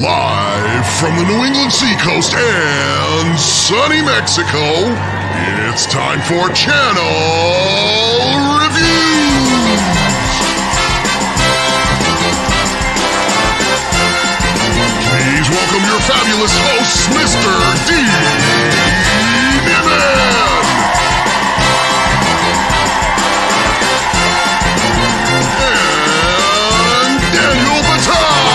Live from the New England seacoast and sunny Mexico, it's time for Channel Reviews! Please welcome your fabulous hosts, Mr. Nimmin! And Daniel Batal!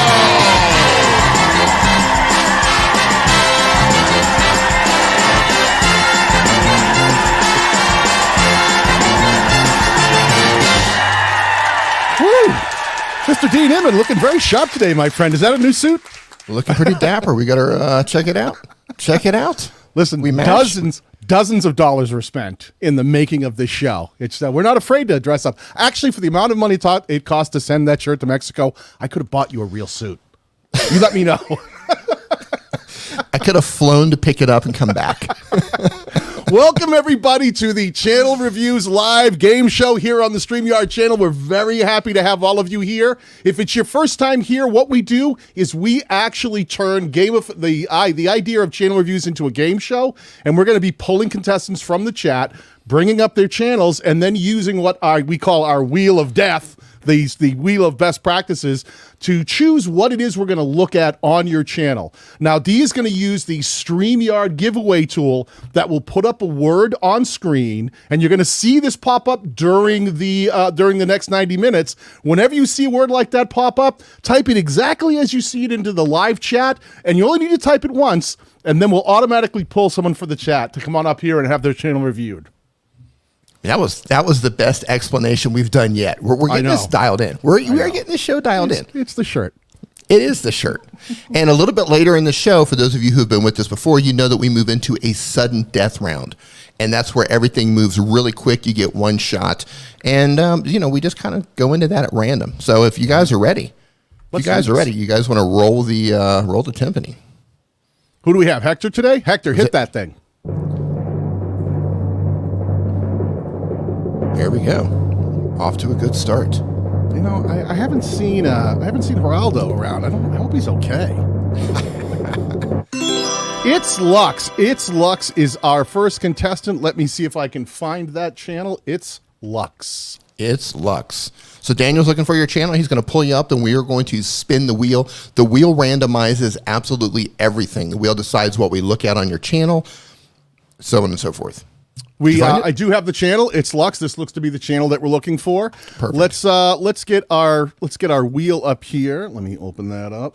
Mr. D. Nimmin looking very sharp today, my friend. Is that a new suit? Looking pretty dapper. We got to check it out. Check it out. Listen, dozens of dollars were spent in the making of this show. It's we're not afraid to dress up. Actually, for the amount of money it cost to send that shirt to Mexico, I could have bought you a real suit. You let me know. I could have flown to pick it up and come back. Welcome, everybody, to the Channel Reviews live game show here on the Streamyard channel. We're very happy to have all of you here. If it's your first time here, what we do is we actually turn the idea of Channel Reviews into a game show, and we're going to be pulling contestants from the chat, bringing up their channels, and then using what we call our Wheel of Death, the wheel of best practices, to choose what it is we're going to look at on your channel. Now, Dee is going to use the Streamyard giveaway tool that will put up a word on screen, and you're going to see this pop up during the next 90 minutes. Whenever you see a word like that pop up, type it exactly as you see it into the live chat, and you only need to type it once, and then we'll automatically pull someone for the chat to come on up here and have their channel reviewed. That was the best explanation we've done yet. We're getting this dialed in. We are getting this show dialed in. It's the shirt. It is the shirt. And a little bit later in the show, for those of you who've been with us before, you know that we move into a sudden death round. And that's where everything moves really quick. You get one shot. And, we just kind of go into that at random. So if you guys are ready, you guys want to roll the timpani. Who do we have? Hector today? Hector, hit that thing. There we go. Off to a good start. You know, I haven't seen Geraldo around. I hope he's okay. It's Lux. It's Lux is our first contestant. Let me see if I can find that channel. It's Lux. It's Lux. So Daniel's looking for your channel. He's going to pull you up, and we are going to spin the wheel. The wheel randomizes absolutely everything. The wheel decides what we look at on your channel, so on and so forth. I do have the channel. It's Lux. This looks to be the channel that we're looking for. Perfect. Let's get our wheel up here. Let me open that up.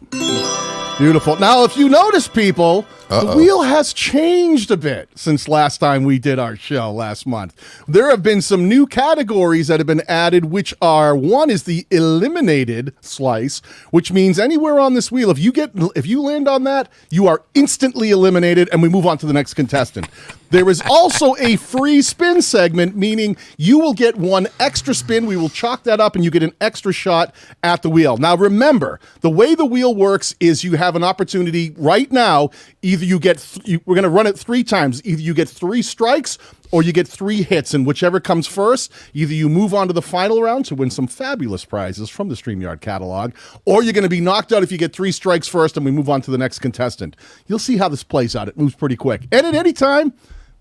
Beautiful. Now, if you notice, people, the wheel has changed a bit since last time we did our show last month. There have been some new categories that have been added, which are, one is the eliminated slice, which means anywhere on this wheel, if you land on that, you are instantly eliminated, and we move on to the next contestant. There is also a free spin segment, meaning you will get one extra spin. We will chalk that up, and you get an extra shot at the wheel. Now, remember, the way the wheel works is you have an opportunity right now. Either we're going to run it 3 times. Either you get 3 strikes or you get 3 hits, and whichever comes first, either you move on to the final round to win some fabulous prizes from the Streamyard catalog, or you're going to be knocked out if you get 3 strikes first and we move on to the next contestant. You'll see how this plays out. It moves pretty quick. And at any time,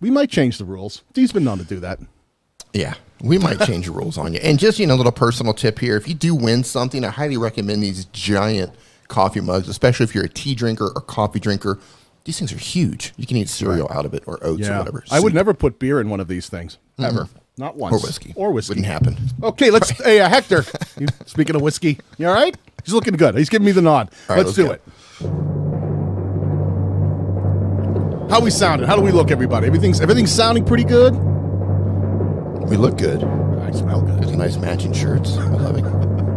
we might change the rules. Dee's been known to do that. Yeah, we might change the rules on you. And just, a little personal tip here. If you do win something, I highly recommend these giant coffee mugs, especially if you're a tea drinker or coffee drinker. These things are huge. You can eat cereal out of it, or oats or whatever. I would never put beer in one of these things, ever. Not once. Or whiskey. Wouldn't happen. Okay, let's, hey, Hector, speaking of whiskey, you all right? He's looking good. He's giving me the nod. All right, let's do it. How we sounding? How do we look, everybody? Everything's sounding pretty good? We look good. I smell good. There's nice matching shirts. I love it.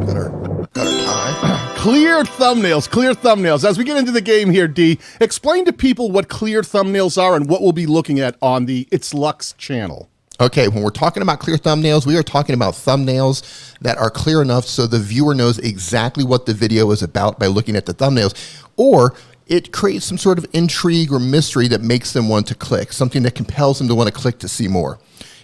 Got our tie. Clear thumbnails. As we get into the game here, Dee, explain to people what clear thumbnails are and what we'll be looking at on the It's Lux channel. Okay, when we're talking about clear thumbnails, we are talking about thumbnails that are clear enough so the viewer knows exactly what the video is about by looking at the thumbnails, or it creates some sort of intrigue or mystery that makes them want to click, something that compels them to want to click to see more.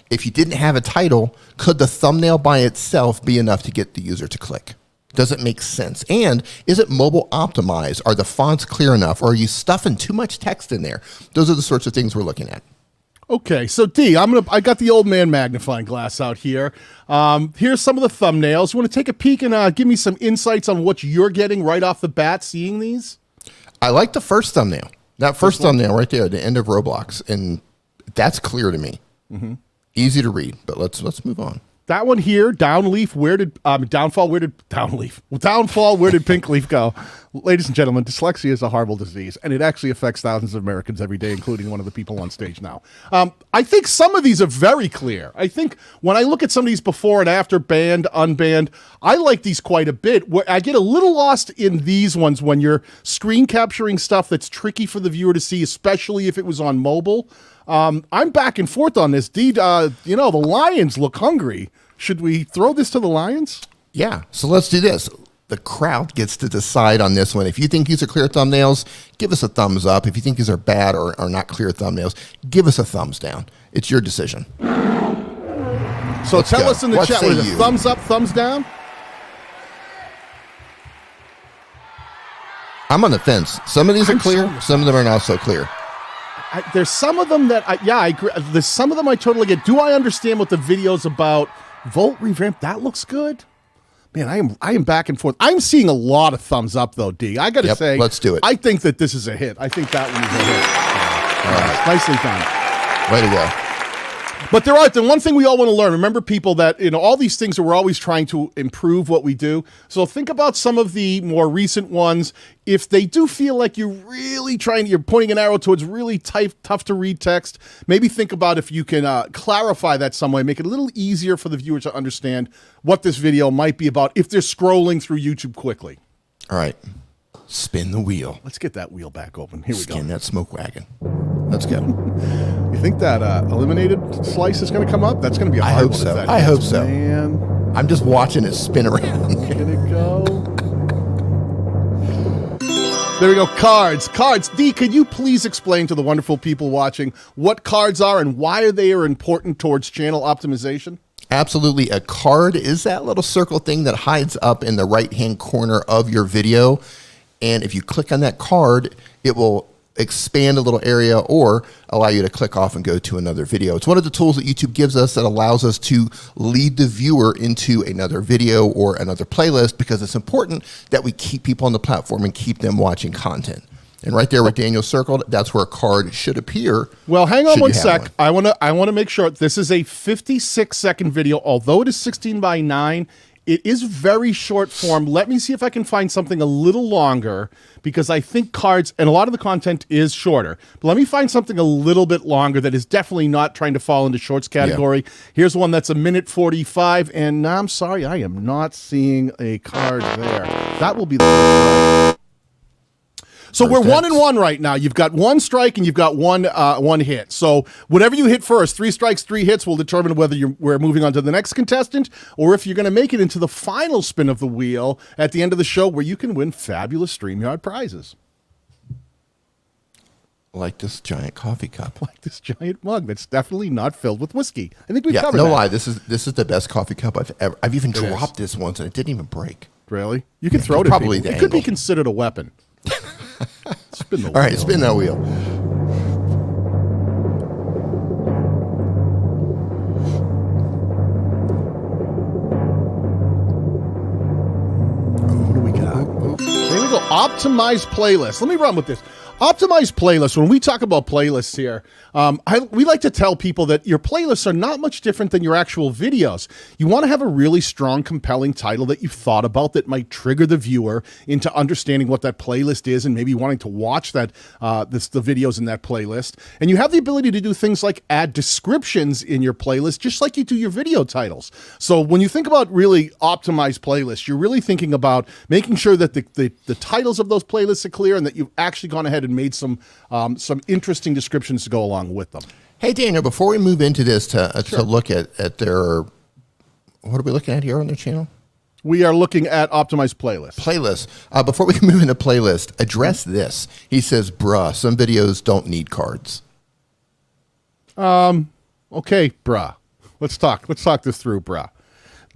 If you didn't have a title, could the thumbnail by itself be enough to get the user to click? Does it make sense? And is it mobile optimized? Are the fonts clear enough? Or are you stuffing too much text in there? Those are the sorts of things we're looking at. Okay, so D, I got the old man magnifying glass out here. Here's some of the thumbnails. You want to take a peek and give me some insights on what you're getting right off the bat seeing these? I like the first thumbnail. That first thumbnail right there, the end of Roblox, and that's clear to me. Easy to read, but let's move on. That one here, Downleaf, Downfall, where did Pink Leaf go? Ladies and gentlemen, dyslexia is a horrible disease, and it actually affects thousands of Americans every day, including one of the people on stage now. I think some of these are very clear. I think when I look at some of these before and after, banned, unbanned, I like these quite a bit. I get a little lost in these ones when you're screen capturing stuff that's tricky for the viewer to see, especially if it was on mobile. I'm back and forth on this. The Lions look hungry. Should we throw this to the Lions? Yeah, so let's do this. The crowd gets to decide on this one. If you think these are clear thumbnails, give us a thumbs up. If you think these are bad or not clear thumbnails, give us a thumbs down. It's your decision. So tell us in the chat, with a thumbs up, thumbs down? I'm on the fence. Some of these are clear. Some of them are not so clear. There's some of them that, I agree. There's some of them I totally get. Do I understand what the video's about? Volt revamp, that looks good. Man, I am back and forth. I'm seeing a lot of thumbs up, though, D. I got to say, let's do it. I think that this is a hit. I think that one is a hit. Nicely done. Way to go. But there are, the one thing we all want to learn, remember people that, all these things that we're always trying to improve what we do. So think about some of the more recent ones. If they do feel like you're really you're pointing an arrow towards really tough to read text, maybe think about if you can clarify that some way, make it a little easier for the viewer to understand what this video might be about if they're scrolling through YouTube quickly. All right. Spin the wheel. Let's get that wheel back open. Here we go. Skin that smoke wagon. Let's go. You think that eliminated slice is going to come up? That's going to be a hard one. I hope so. Man. I'm just watching it spin around. Can it go? There we go. Cards. D, could you please explain to the wonderful people watching what cards are and why they are important towards channel optimization? Absolutely. A card is that little circle thing that hides up in the right-hand corner of your video. And if you click on that card, it will expand a little area or allow you to click off and go to another video. It's one of the tools that YouTube gives us that allows us to lead the viewer into another video or another playlist, because it's important that we keep people on the platform and keep them watching content. And right there where Daniel circled, that's where a card should appear. Well, hang on one sec. I want to make sure this is a 56-second video. Although it is 16:9, it is very short form. Let me see if I can find something a little longer, because I think cards and a lot of the content is shorter. But let me find something a little bit longer that is definitely not trying to fall into shorts category. Yeah. Here's one that's 1:45, and I'm sorry, I am not seeing a card there. That will be the So we're 1-1 right now. You've got one strike and you've got one hit. So whatever you hit first, 3 strikes, 3 hits, will determine whether we're moving on to the next contestant or if you're going to make it into the final spin of the wheel at the end of the show, where you can win fabulous StreamYard prizes. Like this giant coffee cup. Like this giant mug that's definitely not filled with whiskey. I think we covered that. No lie. This is the best coffee cup I've even dropped this once and it didn't even break. Really? You can throw it at people. It could be considered a weapon. Spin the wheel. All right, spin that wheel. What do we got? There we go. Optimize playlist. Let me run with this. Optimize playlist. When we talk about playlists here, we like to tell people that your playlists are not much different than your actual videos. You want to have a really strong, compelling title that you've thought about that might trigger the viewer into understanding what that playlist is and maybe wanting to watch that the videos in that playlist. And you have the ability to do things like add descriptions in your playlist, just like you do your video titles. So when you think about really optimized playlists, you're really thinking about making sure that the titles of those playlists are clear and that you've actually gone ahead and made some interesting descriptions to go along with them. Hey, Daniel, before we move into this to look at their, what are we looking at here on their channel? We are looking at optimized playlists. Before we move into playlist, address this. He says, bruh, some videos don't need cards. Okay, bruh. Let's talk this through, bruh.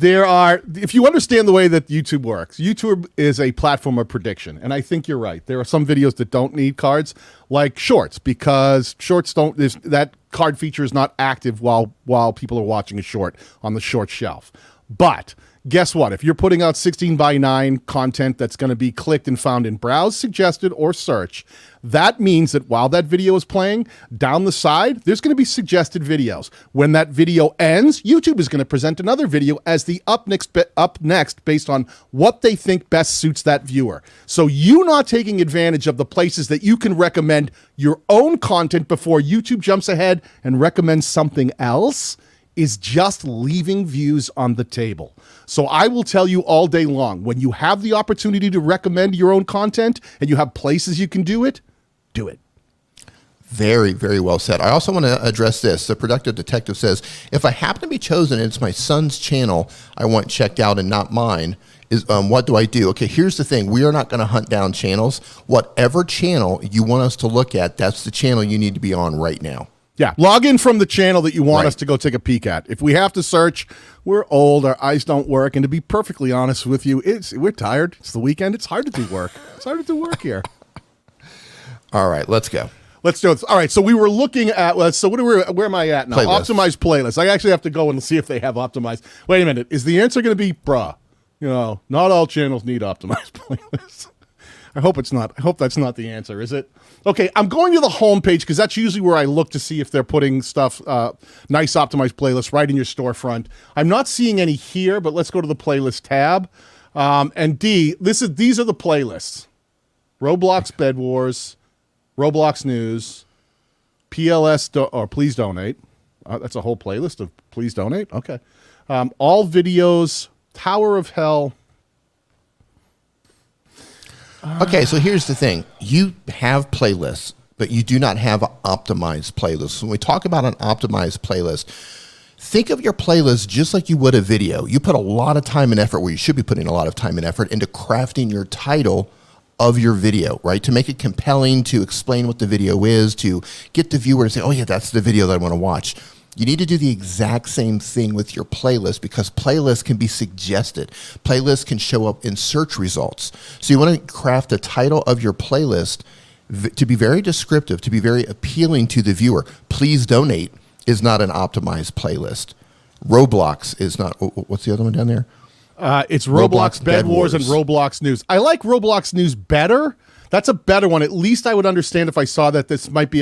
if you understand the way that YouTube works, YouTube is a platform of prediction. And I think you're right. There are some videos that don't need cards, like shorts, because shorts that card feature is not active while people are watching a short on the short shelf. But guess what? If you're putting out 16:9 content that's going to be clicked and found in browse, suggested, or search, that means that while that video is playing, down the side, there's going to be suggested videos. When that video ends, YouTube is going to present another video as the up next based on what they think best suits that viewer. So you not taking advantage of the places that you can recommend your own content before YouTube jumps ahead and recommends something else is just leaving views on the table. So I will tell you all day long, when you have the opportunity to recommend your own content and you have places you can do it, do it. Very, very well said. I also want to address this. The productive detective says, if I happen to be chosen and it's my son's channel I want checked out and not mine, what do I do? Okay, here's the thing. We are not going to hunt down channels. Whatever channel you want us to look at, that's the channel you need to be on right now. Yeah, log in from the channel that you want us to go take a peek at. If we have to search, we're old, our eyes don't work, and to be perfectly honest with you, we're tired. It's the weekend. It's hard to do work. It's hard to do work here. All right, let's go. Let's do it. All right, so we were looking at, where am I at now? Optimized playlists. I actually have to go and see if they have optimized. Wait a minute. Is the answer going to be, not all channels need optimized playlists? I hope it's not. I hope that's not the answer, is it? Okay, I'm going to the homepage because that's usually where I look to see if they're putting stuff, nice optimized playlists right in your storefront. I'm not seeing any here, but let's go to the playlist tab. And D, these are the playlists. Roblox Bed Wars, Roblox News, PLS, or Please Donate. That's a whole playlist of Please Donate. Okay. All videos, Tower of Hell. Okay, so here's the thing. You have playlists, but you do not have optimized playlists. When we talk about an optimized playlist, think of your playlist just like you would a video. You put a lot of time and effort, well, you should be putting a lot of time and effort into crafting your title of your video, right? To make it compelling, to explain what the video is, to get the viewer to say, oh yeah, that's the video that I want to watch. You need to do the exact same thing with your playlist because playlists can be suggested. Playlists can show up in search results. So you want to craft a title of your playlist to be very descriptive, to be very appealing to the viewer. Please Donate is not an optimized playlist. Roblox is not. What's the other one down there? It's Roblox Bed Wars and Roblox News. I like Roblox News better. That's a better one. At least I would understand if I saw that this might be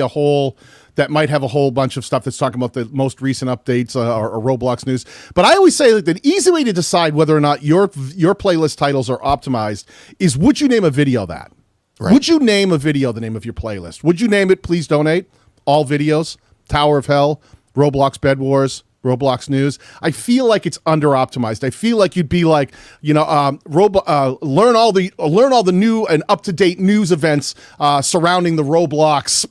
that might have a whole bunch of stuff that's talking about the most recent updates or Roblox News. But I always say that the easy way to decide whether or not your playlist titles are optimized is, would you name a video that? Right. Would you name a video the name of your playlist? Would you name it Please Donate, All Videos, Tower of Hell, Roblox Bed Wars, Roblox News? I feel like it's under optimized. I feel like you'd be like, learn all the new and up to date news events surrounding the Roblox,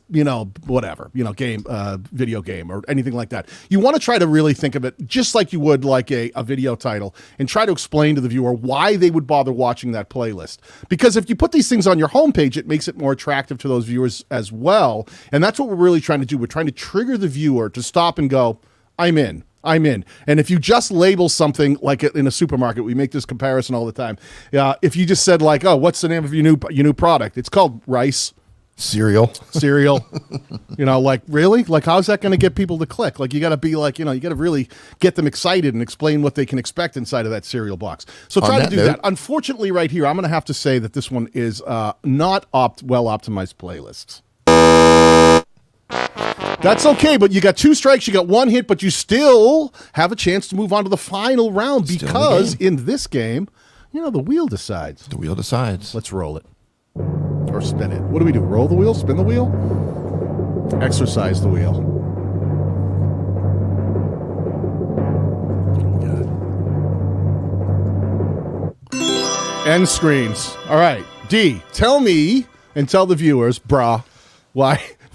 game, video game or anything like that. You want to try to really think of it just like you would like a video title and try to explain to the viewer why they would bother watching that playlist. Because if you put these things on your homepage, it makes it more attractive to those viewers as well. And that's what we're really trying to do. We're trying to trigger the viewer to stop and go, I'm in. And if you just label something like in a supermarket, we make this comparison all the time. If you just said like, oh, what's the name of your new product? It's called rice. Cereal. Like really? Like how's that going to get people to click? Like you got to be like, you got to really get them excited and explain what they can expect inside of that cereal box. So try to do that. Unfortunately, right here, I'm going to have to say that this one is not well optimized playlists. That's okay, but you got 2 strikes, you got 1 hit, but you still have a chance to move on to the final round because in this game, the wheel decides. The wheel decides. Let's roll it. Or spin it. What do we do? Roll the wheel? Spin the wheel? Exercise the wheel. Oh, God. End screens. All right. D, tell me and tell the viewers,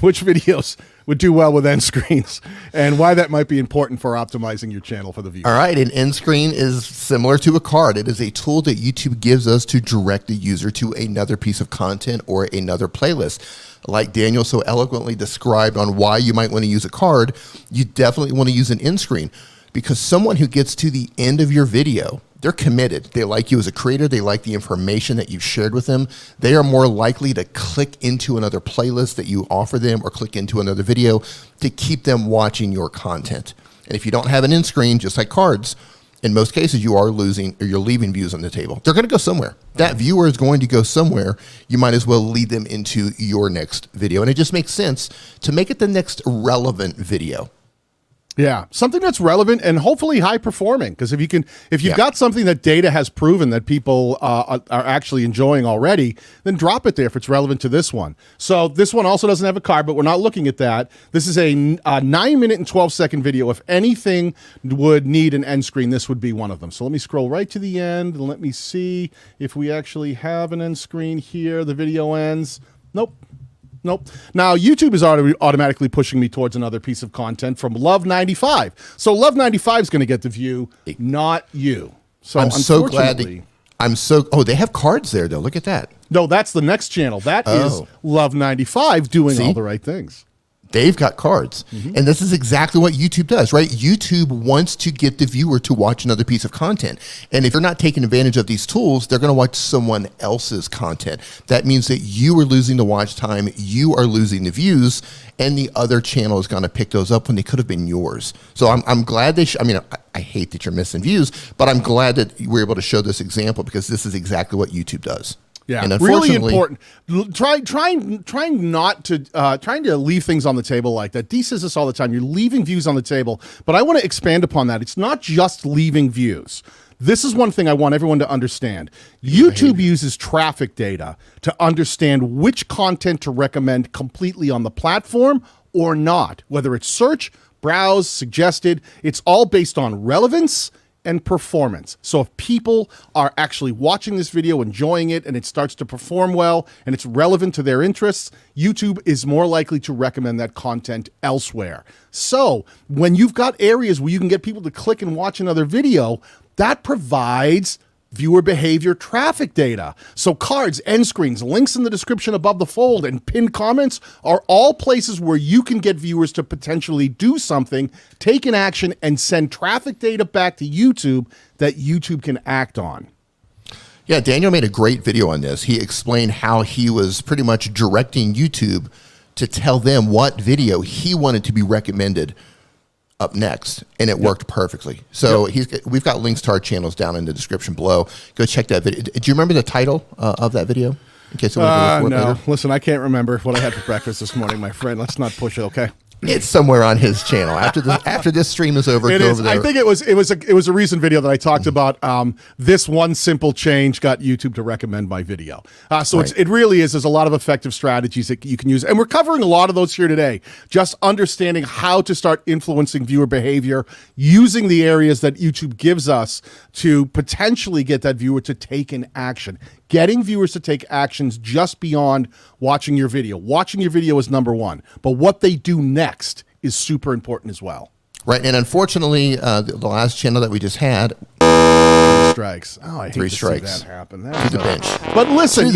which videos would do well with end screens and why that might be important for optimizing your channel for the viewer. All right, an end screen is similar to a card. It is a tool that YouTube gives us to direct the user to another piece of content or another playlist. Like Daniel so eloquently described on why you might want to use a card, you definitely want to use an end screen. because someone who gets to the end of your video, they're committed. They like you as a creator. They like the information that you've shared with them. They are more likely to click into another playlist that you offer them or click into another video to keep them watching your content. And if you don't have an end screen, just like cards, in most cases you are losing or you're leaving views on the table. They're going to go somewhere. That viewer is going to go somewhere. You might as well lead them into your next video. And it just makes sense to make it the next relevant video. Yeah, something that's relevant and hopefully high performing. Because if you've got something that data has proven that people are actually enjoying already, then drop it there if it's relevant to this one. So this one also doesn't have a card, but we're not looking at that. This is a 9-minute and 12-second video. If anything would need an end screen, this would be one of them. So let me scroll right to the end and let me see if we actually have an end screen here. The video ends. Nope. Nope. Now, YouTube is automatically pushing me towards another piece of content from Love95. So Love95 is going to get the view, not you. So I'm so glad they have cards there, though. Look at that. No, that's the next channel. That is Love95 doing all the right things. They've got cards. And this is exactly what YouTube does, right? YouTube wants to get the viewer to watch another piece of content. And if you're not taking advantage of these tools, they're going to watch someone else's content. That means that you are losing the watch time, you are losing the views, and the other channel is going to pick those up when they could have been yours. So I'm glad they, I hate that you're missing views, but I'm glad that we're able to show this example because this is exactly what YouTube does. Yeah, and really important. Trying to leave things on the table like that. Dee says this all the time. You're leaving views on the table, but I want to expand upon that. It's not just leaving views. This is one thing I want everyone to understand. YouTube uses traffic data to understand which content to recommend completely on the platform or not, whether it's search, browse, suggested. It's all based on relevance and performance. So if people are actually watching this video, enjoying it, and it starts to perform well, and it's relevant to their interests, YouTube is more likely to recommend that content elsewhere. So when you've got areas where you can get people to click and watch another video, that provides viewer behavior traffic data. So cards, end screens, links in the description above the fold, and pinned comments are all places where you can get viewers to potentially do something, take an action, and send traffic data back to YouTube that YouTube can act on. Yeah, Daniel made a great video on this. He explained how he was pretty much directing YouTube to tell them what video he wanted to be recommended up next, and it worked perfectly. So we've got links to our channels down in the description below. Go check that video. Do you remember the title of that video? In case no. Listen, I can't remember what I had for breakfast this morning, my friend. Let's not push it, okay? It's somewhere on his channel. After this stream is over, go over there. I think it was a recent video that I talked about. This one simple change got YouTube to recommend my video. So it really is. There's a lot of effective strategies that you can use, and we're covering a lot of those here today. Just understanding how to start influencing viewer behavior, using the areas that YouTube gives us to potentially get that viewer to take an action. Getting viewers to take actions just beyond watching your video. Watching your video is number one, but what they do next is super important as well. Right, and unfortunately, the last channel that we just had, 3 strikes. Oh, I hate to see that happen. To the bench. But listen,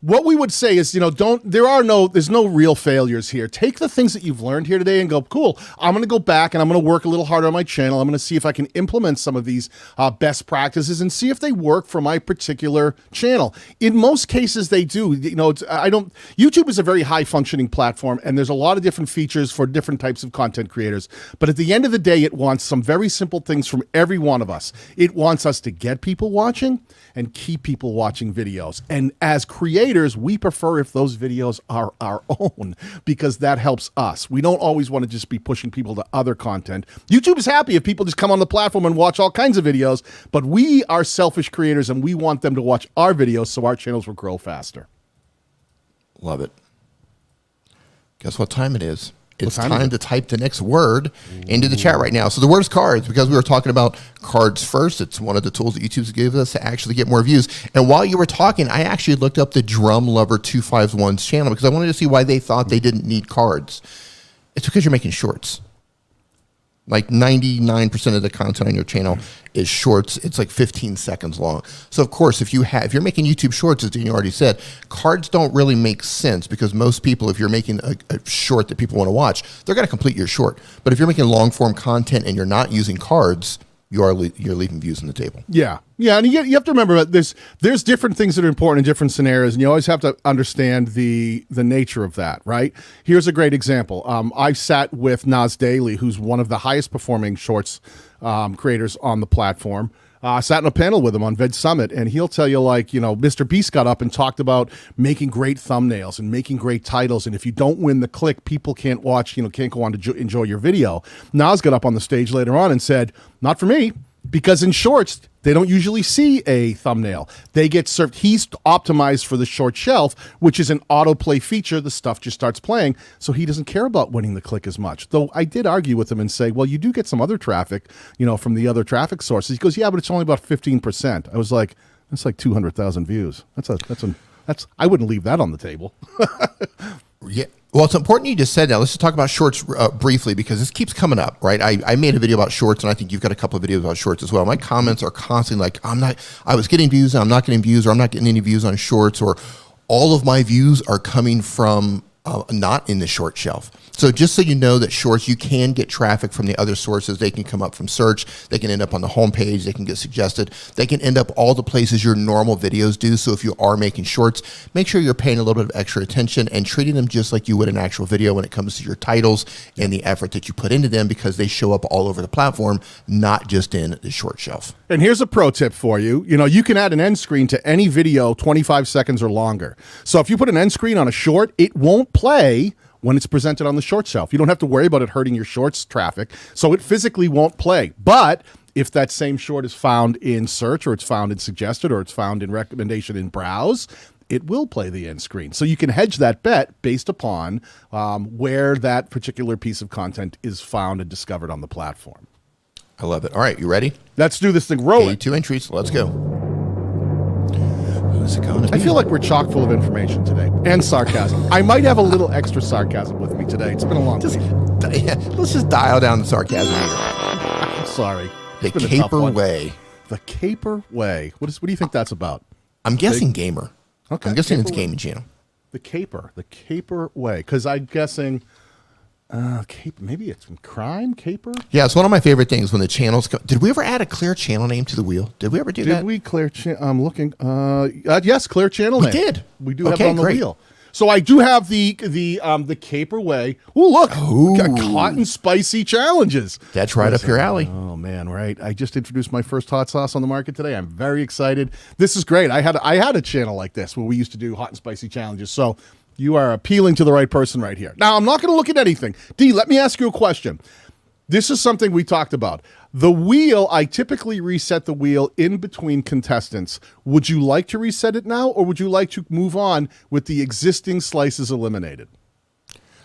what we would say is, there's no real failures here. Take the things that you've learned here today and go, cool, I'm going to go back and I'm going to work a little harder on my channel. I'm going to see if I can implement some of these best practices and see if they work for my particular channel. In most cases, they do. YouTube is a very high functioning platform, and there's a lot of different features for different types of content creators. But at the end of the day, it wants some very simple things from every one of us. It wants us to get people watching and keep people watching videos. And as creators, we prefer if those videos are our own because that helps us. We don't always want to just be pushing people to other content. YouTube is happy if people just come on the platform and watch all kinds of videos, but we are selfish creators and we want them to watch our videos so our channels will grow faster. Love it. Guess what time it is? It's time to type the next word into the chat right now. So the word is cards, because we were talking about cards first. It's one of the tools that YouTube gives us to actually get more views. And while you were talking, I actually looked up the Drum Lover 251's channel because I wanted to see why they thought they didn't need cards. It's because you're making shorts. Like 99% of the content on your channel is shorts. It's like 15 seconds long. So of course, if you're making YouTube shorts, as Daniel already said, cards don't really make sense because most people, if you're making a short that people want to watch, they're going to complete your short. But if you're making long form content and you're not using cards, you're leaving views on the table. Yeah. And you have to remember that there's different things that are important in different scenarios, and you always have to understand the nature of that, right? Here's a great example. I've sat with Nas Daily, who's one of the highest performing shorts creators on the platform. I sat in a panel with him on Ved Summit, and he'll tell you, like, Mr. Beast got up and talked about making great thumbnails and making great titles, and if you don't win the click, people can't watch, can't go on to enjoy your video. Nas got up on the stage later on and said, not for me, because in shorts, they don't usually see a thumbnail. They get served. He's optimized for the short shelf, which is an autoplay feature. The stuff just starts playing, so he doesn't care about winning the click as much. Though I did argue with him and say, well, you do get some other traffic, from the other traffic sources. He goes, yeah, but it's only about 15%. I was like, that's like 200,000 views. I wouldn't leave that on the table. Yeah. Well, it's important you just said that. Let's just talk about shorts briefly because this keeps coming up, right? I made a video about shorts, and I think you've got a couple of videos about shorts as well. My comments are constantly like, I was getting views, and I'm not getting views, or I'm not getting any views on shorts, or all of my views are coming from not in the short shelf. So just so you know that shorts, you can get traffic from the other sources. They can come up from search. They can end up on the homepage. They can get suggested. They can end up all the places your normal videos do. So if you are making shorts, make sure you're paying a little bit of extra attention and treating them just like you would an actual video when it comes to your titles and the effort that you put into them, because they show up all over the platform, not just in the short shelf. And here's a pro tip for you. You can add an end screen to any video 25 seconds or longer. So if you put an end screen on a short, it won't play when it's presented on the short shelf. You don't have to worry about it hurting your shorts traffic, so it physically won't play. But if that same short is found in search, or it's found in suggested, or it's found in recommendation in browse, it will play the end screen. So you can hedge that bet based upon where that particular piece of content is found and discovered on the platform. I love it. All right, you ready? Let's do this thing. Roll it. 82 entries. Let's go. Who's it going to be? I feel like we're chock full of information today and sarcasm. I might have a little extra sarcasm with me today. It's been a long week. Let's just dial down the sarcasm here. I'm sorry. The Caper Way. The Caper Way. What do you think that's about? I'm guessing gamer. Okay. I'm guessing it's gaming channel. The Caper Way. Because I'm guessing maybe it's from crime, caper? Yeah, it's one of my favorite things when the channels go. Did we ever add a clear channel name to the wheel? Did we ever do that? Did we clear I'm looking. Yes, clear channel name. We did. We do have it on the wheel. So I do have the Caper Way. Oh, look. We got hot and spicy challenges. That's right up your alley. Oh, man, right. I just introduced my first hot sauce on the market today. I'm very excited. This is great. I had a channel like this where we used to do hot and spicy challenges. So you are appealing to the right person right here. Now, I'm not going to look at anything. Dee, let me ask you a question. This is something we talked about. The wheel, I typically reset the wheel in between contestants. Would you like to reset it now, or would you like to move on with the existing slices eliminated?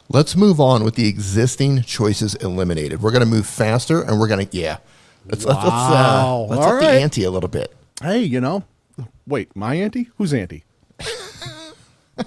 Let's move on with the existing choices eliminated. We're going to move faster, and we're going to, let's up the ante a little bit. Hey, wait, my ante? Who's ante?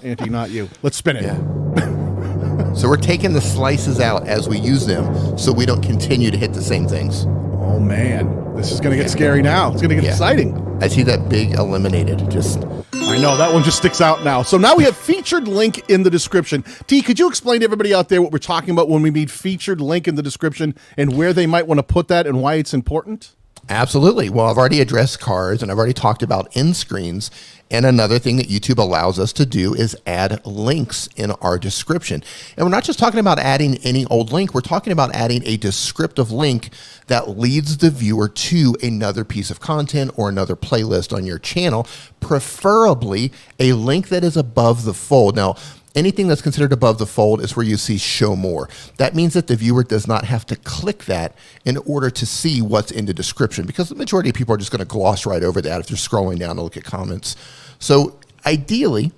Ante, not you. Let's spin it. Yeah. So we're taking the slices out as we use them so we don't continue to hit the same things. Oh, man. This is going to get scary now. It's going to get exciting. I see that big eliminated. I know. That one just sticks out now. So now we have featured link in the description. T, could you explain to everybody out there what we're talking about when we mean featured link in the description and where they might want to put that and why it's important? Absolutely. Well, I've already addressed cards and I've already talked about end screens. And another thing that YouTube allows us to do is add links in our description. And we're not just talking about adding any old link. We're talking about adding a descriptive link that leads the viewer to another piece of content or another playlist on your channel, preferably a link that is above the fold. Now, anything that's considered above the fold is where you see show more. That means that the viewer does not have to click that in order to see what's in the description, because the majority of people are just going to gloss right over that if they're scrolling down to look at comments. So ideally,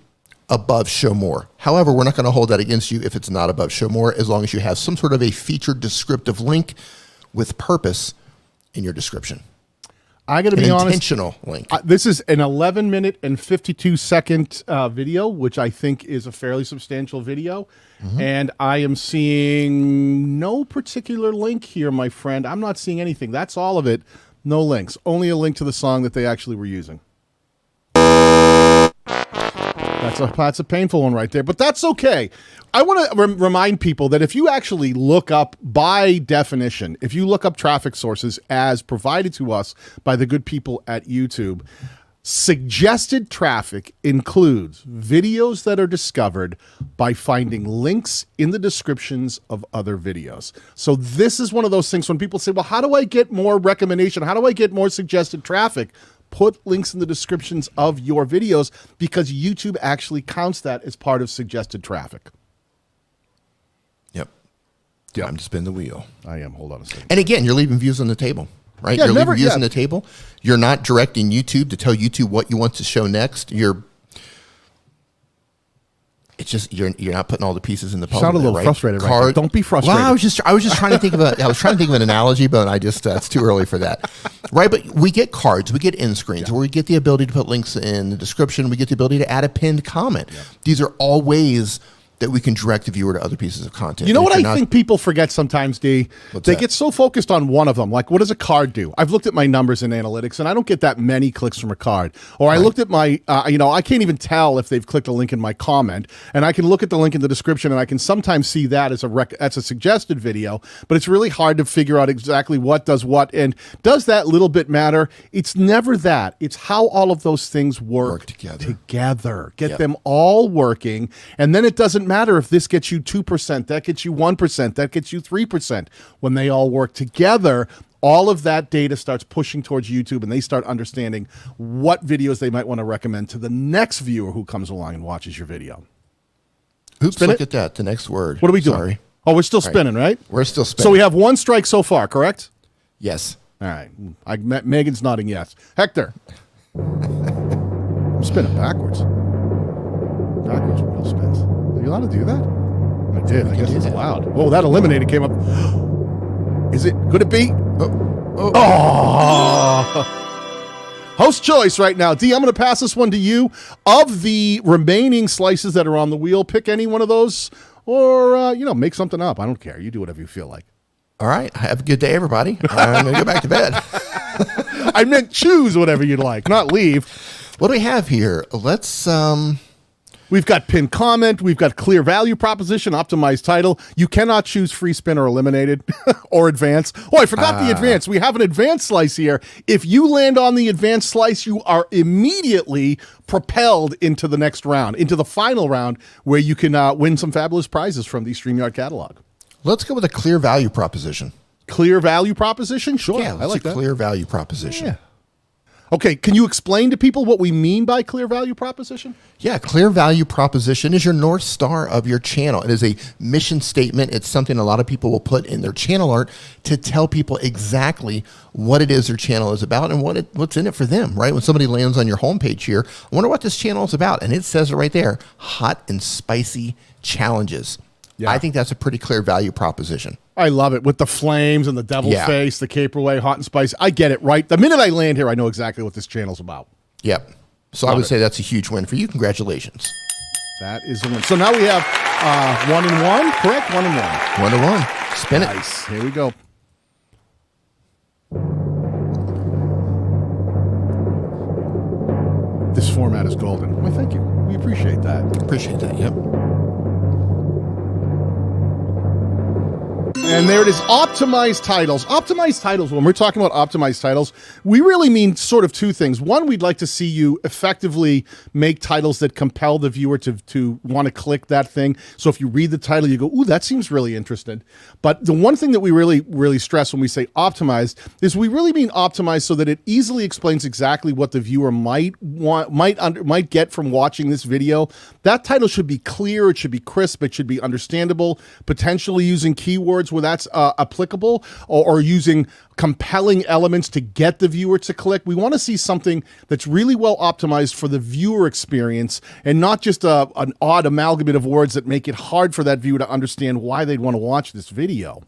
above show more. However, we're not going to hold that against you if it's not above show more, as long as you have some sort of a featured descriptive link with purpose in your description. I got to be honest. Intentional link. This is an 11-minute and 52-second video, which I think is a fairly substantial video. And I am seeing no particular link here, my friend. I'm not seeing anything. That's all of it. No links. Only a link to the song that they actually were using. That's a painful one right there, but that's okay. I want to remind people that if you actually look up, by definition, if you look up traffic sources as provided to us by the good people at YouTube, suggested traffic includes videos that are discovered by finding links in the descriptions of other videos. So this is one of those things when people say, well, how do I get more recommendation? How do I get more suggested traffic? Put links in the descriptions of your videos, because YouTube actually counts that as part of suggested traffic. Yep. Time to spin the wheel. I am. Hold on a second. And again, you're leaving views on the table, right? Yeah, You're leaving views on the table. You're not directing YouTube to tell YouTube what you want to show next. It's just you're not putting all the pieces in the puzzle. Sound a little right? frustrated right now. Don't be frustrated. Well, I was just trying to think of an analogy, but it's too early for that. Right? But we get cards, we get end screens, where we get the ability to put links in the description, we get the ability to add a pinned comment. Yeah. These are all ways that we can direct the viewer to other pieces of content. You know what I think people forget sometimes, D? They get so focused on one of them. Like, what does a card do? I've looked at my numbers in analytics, and I don't get that many clicks from a card. Or I looked at my, I can't even tell if they've clicked a link in my comment, and I can look at the link in the description, and I can sometimes see that as a suggested video, but it's really hard to figure out exactly what does what, and does that little bit matter? It's never that. It's how all of those things work together. Get them all working, and then it doesn't matter if this gets you 2%, that gets you 1%, that gets you 3%. When they all work together, all of that data starts pushing towards YouTube, and they start understanding what videos they might want to recommend to the next viewer who comes along and watches your video. Oops, look at that. The next word. What are we doing? Sorry. Oh, we're still spinning, right? We're still spinning. So we have one strike so far, correct? Yes. All right. Megan's nodding yes. Hector. I'm spinning backwards. Backwards wheel spins. Are you allowed to do that? I did. I guess it's allowed. Oh, that eliminated came up. Is it? Could it be? Host choice right now. D, I'm going to pass this one to you. Of the remaining slices that are on the wheel, pick any one of those, or, make something up. I don't care. You do whatever you feel like. All right. Have a good day, everybody. I'm going to go back to bed. I meant choose whatever you'd like, not leave. What do we have here? Let's... We've got pinned comment. We've got clear value proposition, optimized title. You cannot choose free spin or eliminated or advance. Oh, I forgot the advance. We have an advanced slice here. If you land on the advanced slice, you are immediately propelled into the next round, into the final round, where you can win some fabulous prizes from the Streamyard catalog. Let's go with a clear value proposition. Clear value proposition? Sure. Yeah, I like that. Clear value proposition. Yeah. Okay, can you explain to people what we mean by clear value proposition? Yeah, clear value proposition is your North Star of your channel. It is a mission statement. It's something a lot of people will put in their channel art to tell people exactly what it is their channel is about and what's in it for them, right? When somebody lands on your homepage here, I wonder what this channel is about. And it says it right there, hot and spicy challenges. Yeah. I think that's a pretty clear value proposition. I love it, with the flames and the devil's face, the caperway, hot and spicy. I get it, right? The minute I land here, I know exactly what this channel's about. Yep. So I would say that's a huge win for you. Congratulations. That is a win. So now we have 1 and 1, correct? 1 and 1. 1 and 1. Spin it. Nice. Here we go. This format is golden. Well, thank you. We appreciate that. Appreciate that, yep. And there it is, optimized titles. Optimized titles, when we're talking about optimized titles, we really mean sort of two things. One, we'd like to see you effectively make titles that compel the viewer to want to click that thing. So if you read the title, you go, ooh, that seems really interesting. But the one thing that we really stress when we say optimized is we really mean optimized so that it easily explains exactly what the viewer might get from watching this video. That title should be clear, it should be crisp, it should be understandable, potentially using keywords where that's applicable, or using compelling elements to get the viewer to click. We want to see something that's really well optimized for the viewer experience and not just an odd amalgamate of words that make it hard for that viewer to understand why they'd want to watch this video.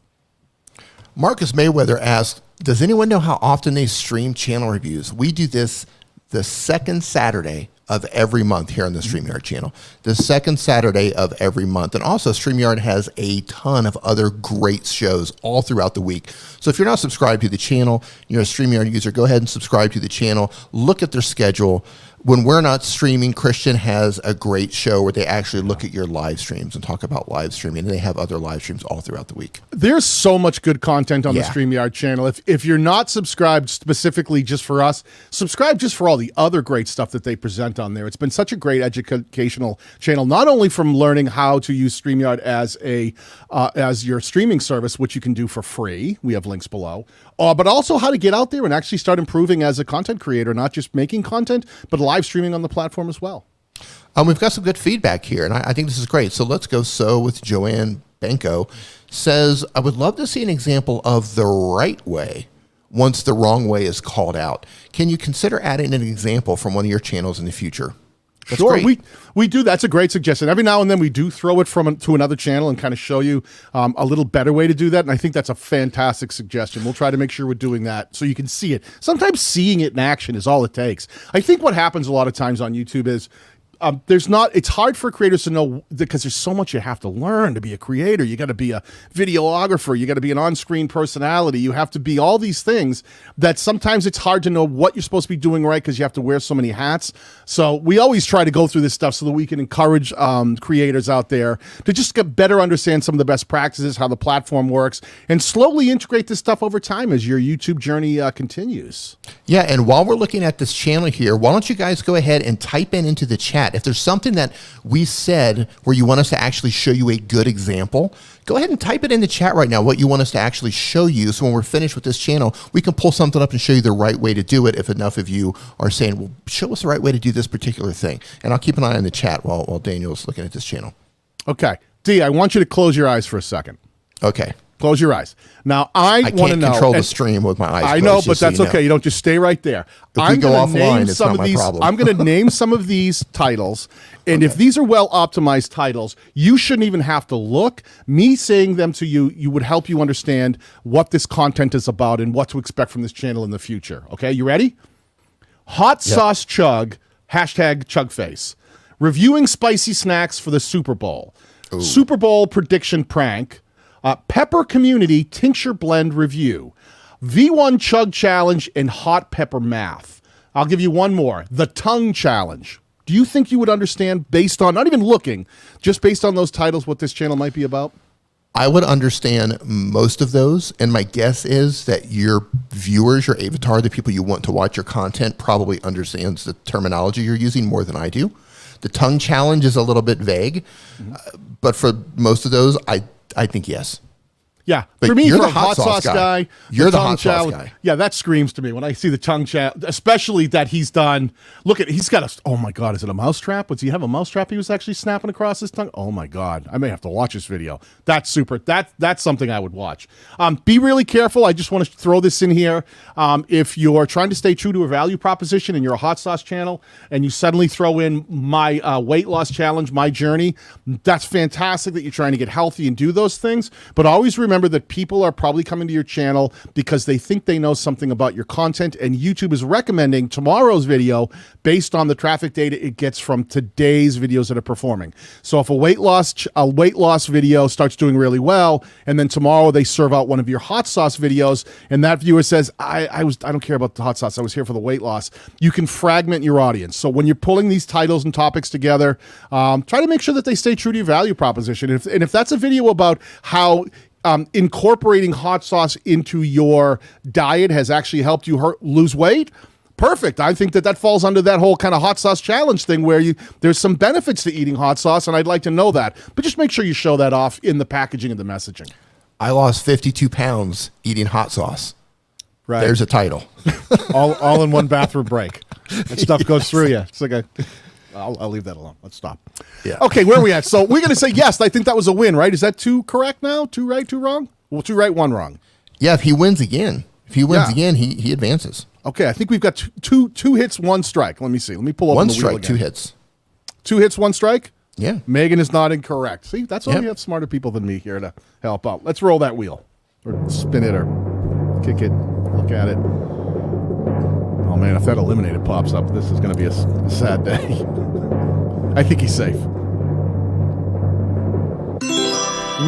Marcus Mayweather asked, Does anyone know how often they stream channel reviews? We do this the second Saturday of every month here on the Streamyard channel. The second Saturday of every month. And also, Streamyard has a ton of other great shows all throughout the week. So if you're not subscribed to the channel, you're a Streamyard user, go ahead and subscribe to the channel. Look at their schedule. When we're not streaming, Christian has a great show where they actually look at your live streams and talk about live streaming. And they have other live streams all throughout the week. There's so much good content on the Streamyard channel. If you're not subscribed specifically just for us, subscribe just for all the other great stuff that they present on there. It's been such a great educational channel, not only from learning how to use Streamyard as your streaming service, which you can do for free. We have links below. But also how to get out there and actually start improving as a content creator, not just making content, but live streaming on the platform as well. We've got some good feedback here, and I think this is great. So let's go. So with Joanne Benko says, I would love to see an example of the right way once the wrong way is called out. Can you consider adding an example from one of your channels in the future? That's sure, great. we do. That's a great suggestion. Every now and then we do throw it to another channel and kind of show you a little better way to do that. And I think that's a fantastic suggestion. We'll try to make sure we're doing that so you can see it. Sometimes seeing it in action is all it takes. I think what happens a lot of times on YouTube is it's hard for creators to know because there's so much you have to learn to be a creator. You got to be a videographer. You got to be an on-screen personality. You have to be all these things that sometimes it's hard to know what you're supposed to be doing right because you have to wear so many hats. So we always try to go through this stuff so that we can encourage creators out there to just better understand some of the best practices, how the platform works, and slowly integrate this stuff over time as your YouTube journey continues. Yeah, and while we're looking at this channel here, why don't you guys go ahead and type into the chat. If there's something that we said where you want us to actually show you a good example, go ahead and type it in the chat right now, what you want us to actually show you. So when we're finished with this channel, we can pull something up and show you the right way to do it if enough of you are saying, well, show us the right way to do this particular thing. And I'll keep an eye on the chat while Daniel's looking at this channel. Okay. Dee, I want you to close your eyes for a second. Okay. Close your eyes. Now, I want to know. I can't control the stream with my eyes closed. I know, but that's okay. You don't just stay right there. If we go offline, it's not my problem. I'm going to name some of these titles, and if these are well-optimized titles, you shouldn't even have to look. Me saying them to you would help you understand what this content is about and what to expect from this channel in the future. Okay, you ready? Hot Sauce Chug, #ChugFace. Reviewing spicy snacks for the Super Bowl. Ooh. Super Bowl prediction prank. Pepper Community Tincture Blend Review, V1 Chug Challenge, and Hot Pepper Math. I'll give you one more, the Tongue Challenge. Do you think you would understand based on, not even looking, just based on those titles, what this channel might be about? I would understand most of those, and my guess is that your viewers, your avatar, the people you want to watch your content probably understands the terminology you're using more than I do. The Tongue Challenge is a little bit vague, but for most of those, I think yes. Yeah, but for me, you're for the a hot sauce guy, you're the hot sauce guy. Yeah, that screams to me when I see the tongue challenge, especially that he's done. Look at, he's got a, oh my God, is it a mousetrap? Does he have a mousetrap he was actually snapping across his tongue? Oh my God, I may have to watch this video. That's super, that's something I would watch. Be really careful. I just want to throw this in here. If you're trying to stay true to a value proposition and you're a hot sauce channel and you suddenly throw in my weight loss challenge, my journey, that's fantastic that you're trying to get healthy and do those things. But always remember that people are probably coming to your channel because they think they know something about your content, and YouTube is recommending tomorrow's video based on the traffic data it gets from today's videos that are performing. So if a weight loss video starts doing really well, and then tomorrow they serve out one of your hot sauce videos, and that viewer says, I don't care about the hot sauce, I was here for the weight loss, you can fragment your audience. So when you're pulling these titles and topics together, try to make sure that they stay true to your value proposition. And if that's a video about how incorporating hot sauce into your diet has actually helped you lose weight, perfect. I think that falls under that whole kind of hot sauce challenge thing where there's some benefits to eating hot sauce, and I'd like to know that. But just make sure you show that off in the packaging and the messaging. I lost 52 pounds eating hot sauce. Right. There's a title. all in one bathroom break. That stuff goes through you. It's like I'll leave that alone. Let's stop. Yeah. Okay, where are we at? So we're going to say yes. I think that was a win, right? Is that two correct now? Two right, two wrong? Well, two right, one wrong. Yeah, if he wins again. If he wins again, he advances. Okay, I think we've got two hits, one strike. Let me see. Let me pull up one the strike, wheel again. 2 hits. 2 hits, 1 strike? Yeah. Megan is not incorrect. See, that's why we have smarter people than me here to help out. Let's roll that wheel. Or spin it or Kick it. Look at it. Oh, man, if that eliminated pops up, this is going to be a sad day. I think he's safe.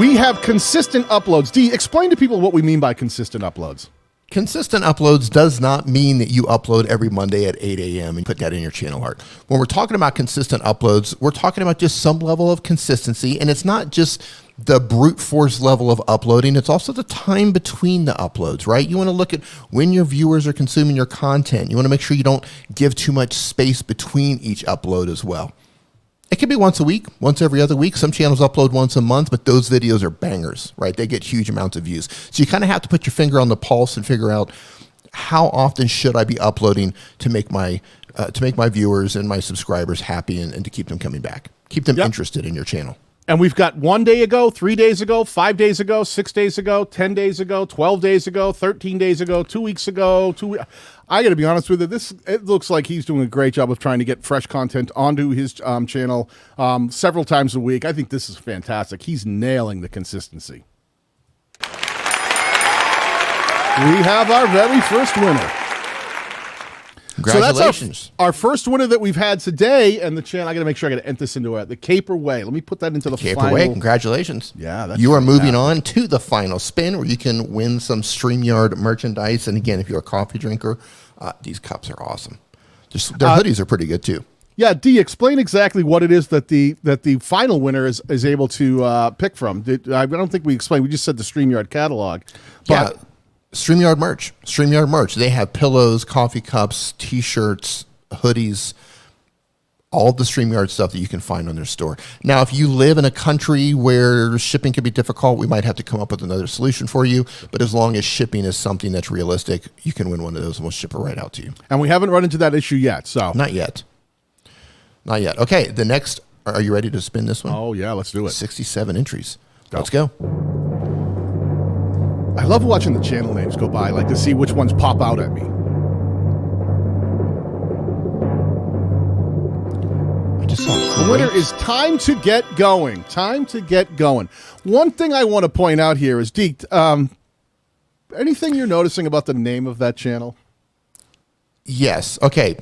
We have consistent uploads. Dee, explain to people what we mean by consistent uploads. Consistent uploads does not mean that you upload every Monday at 8 a.m. and put that in your channel art. When we're talking about consistent uploads, we're talking about just some level of consistency, and it's not just the brute force level of uploading, it's also the time between the uploads, right? You want to look at when your viewers are consuming your content. You want to make sure you don't give too much space between each upload as well. It could be once a week, once every other week. Some channels upload once a month, but those videos are bangers, right? They get huge amounts of views. So you kind of have to put your finger on the pulse and figure out how often should I be uploading to make my viewers and my subscribers happy and to keep them coming back, keep them interested in your channel. And we've got 1 day ago, 3 days ago, 5 days ago, 6 days ago, 10 days ago, 12 days ago, 13 days ago, 2 weeks ago. I got to be honest with you. It looks like he's doing a great job of trying to get fresh content onto his channel several times a week. I think this is fantastic. He's nailing the consistency. We have our very first winner. Congratulations. So that's our first winner that we've had today, and the channel. I got to make sure I got to enter this into the Caper Way. Let me put that into the Caper final. Way, congratulations. Yeah, that's you are fantastic. moving on to the final spin where you can win some Streamyard merchandise. And again, if you're a coffee drinker, these cups are awesome. Their hoodies are pretty good too. Yeah, Dee, explain exactly what it is that the final winner is able to pick from. I don't think we explained. We just said the Streamyard catalog. But Yeah. Streamyard merch. They have pillows, coffee cups, t-shirts, hoodies, all the Streamyard stuff that you can find on their store. Now, if you live in a country where shipping can be difficult, we might have to come up with another solution for you. But as long as shipping is something that's realistic, you can win one of those and we'll ship it right out to you. And we haven't run into that issue yet. So Not yet. Okay, the next, are you ready to spin this one? Oh, yeah, let's do it. 67 entries. Go. Let's go. I love watching the channel names go by, like to see which ones pop out at me. I just saw The winner is Time to Get Going. Time to Get Going. One thing I want to point out here is, Deke, anything you're noticing about the name of that channel? Yes. Okay.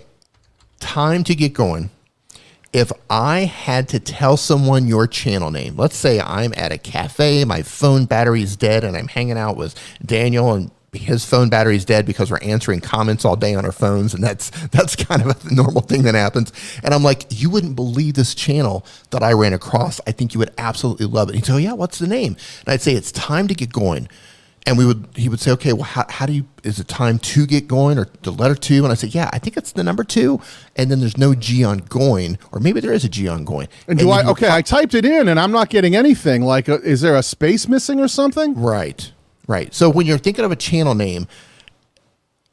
Time to Get Going. If I had to tell someone your channel name, let's say I'm at a cafe, my phone battery is dead, and I'm hanging out with Daniel, and his phone battery is dead because we're answering comments all day on our phones, and that's kind of a normal thing that happens. And I'm like, you wouldn't believe this channel that I ran across. I think you would absolutely love it. He'd say, oh, yeah, what's the name? And I'd say, it's Time to Get Going. And he would say, okay, well, how do you, is it time to get going or the letter 2? And I say, yeah, I think it's the number 2. And then there's no G on going, or maybe there is a G on going. And I typed it in and I'm not getting anything. Like, is there a space missing or something? Right. So when you're thinking of a channel name,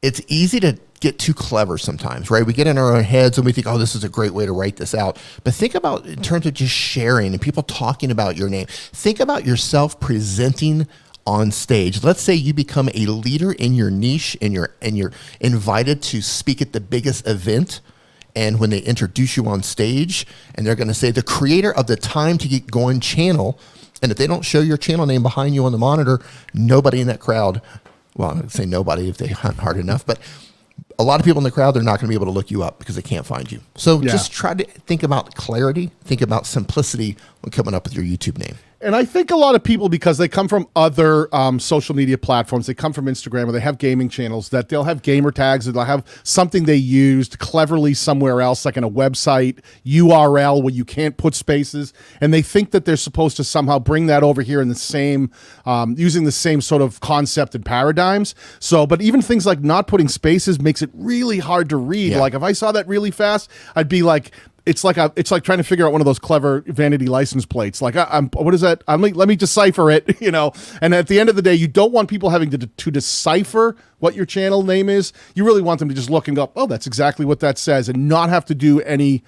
it's easy to get too clever sometimes, right? We get in our own heads and we think, oh, this is a great way to write this out. But think about in terms of just sharing and people talking about your name. Think about yourself presenting on stage. Let's say you become a leader in your niche and you're invited to speak at the biggest event. And when they introduce you on stage and they're going to say the creator of the Time to Get Going channel, and if they don't show your channel name behind you on the monitor, nobody in that crowd, well, I would say nobody if they hunt hard enough, but a lot of people in the crowd, they're not going to be able to look you up because they can't find you. So just try to think about clarity, think about simplicity when coming up with your YouTube name. And I think a lot of people, because they come from other social media platforms, they come from Instagram or they have gaming channels, that they'll have gamer tags or they'll have something they used cleverly somewhere else, like in a website URL where you can't put spaces. And they think that they're supposed to somehow bring that over here in the same, using the same sort of concept and paradigms. So, but even things like not putting spaces makes it really hard to read. Yeah. Like if I saw that really fast, I'd be like, it's like trying to figure out one of those clever vanity license plates. Like, what is that? Let me decipher it, you know. And at the end of the day, you don't want people having to decipher what your channel name is. You really want them to just look and go, oh, that's exactly what that says, and not have to do any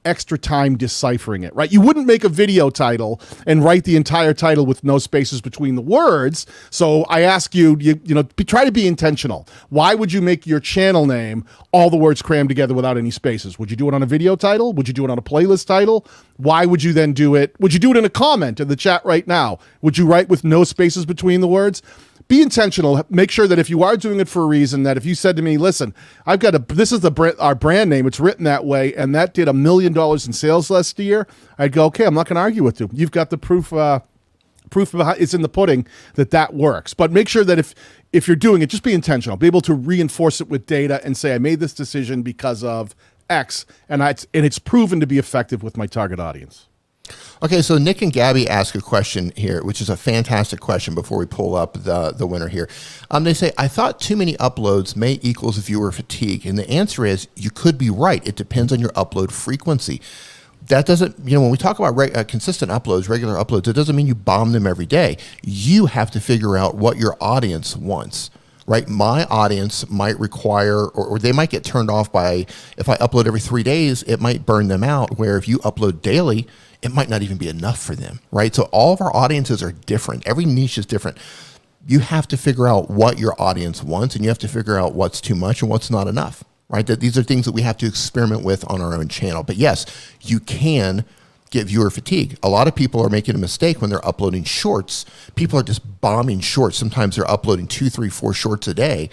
extra time deciphering it, right? You wouldn't make a video title and write the entire title with no spaces between the words. So I ask you, try to be intentional. Why would you make your channel name all the words crammed together without any spaces? Would you do it on a video title? Would you do it on a playlist title? Why would you then do it? Would you do it in a comment in the chat right now? Would you write with no spaces between the words? be intentional. Make sure that if you are doing it for a reason, that if you said to me, listen, this is our brand name, it's written that way, and that did $1 million in sales last year, I'd go, okay, I'm not going to argue with you. You've got the proof is in the pudding that works. But make sure that if you're doing it, just be intentional. Be able to reinforce it with data and say, I made this decision because of X, and it's proven to be effective with my target audience. Okay, so Nick and Gabby ask a question here, which is a fantastic question before we pull up the winner here. They say, I thought too many uploads may equals viewer fatigue. And the answer is, you could be right. It depends on your upload frequency. That doesn't, when we talk about consistent uploads, regular uploads, it doesn't mean you bomb them every day. You have to figure out what your audience wants. Right, my audience might require, or they might get turned off by, if I upload every 3 days, it might burn them out, where if you upload daily, it might not even be enough for them, right? So all of our audiences are different. Every niche is different. You have to figure out what your audience wants, and you have to figure out what's too much and what's not enough, right? That these are things that we have to experiment with on our own channel. But yes, you can get viewer fatigue. A lot of people are making a mistake when they're uploading shorts. People are just bombing shorts. Sometimes they're uploading 2, 3, 4 shorts a day,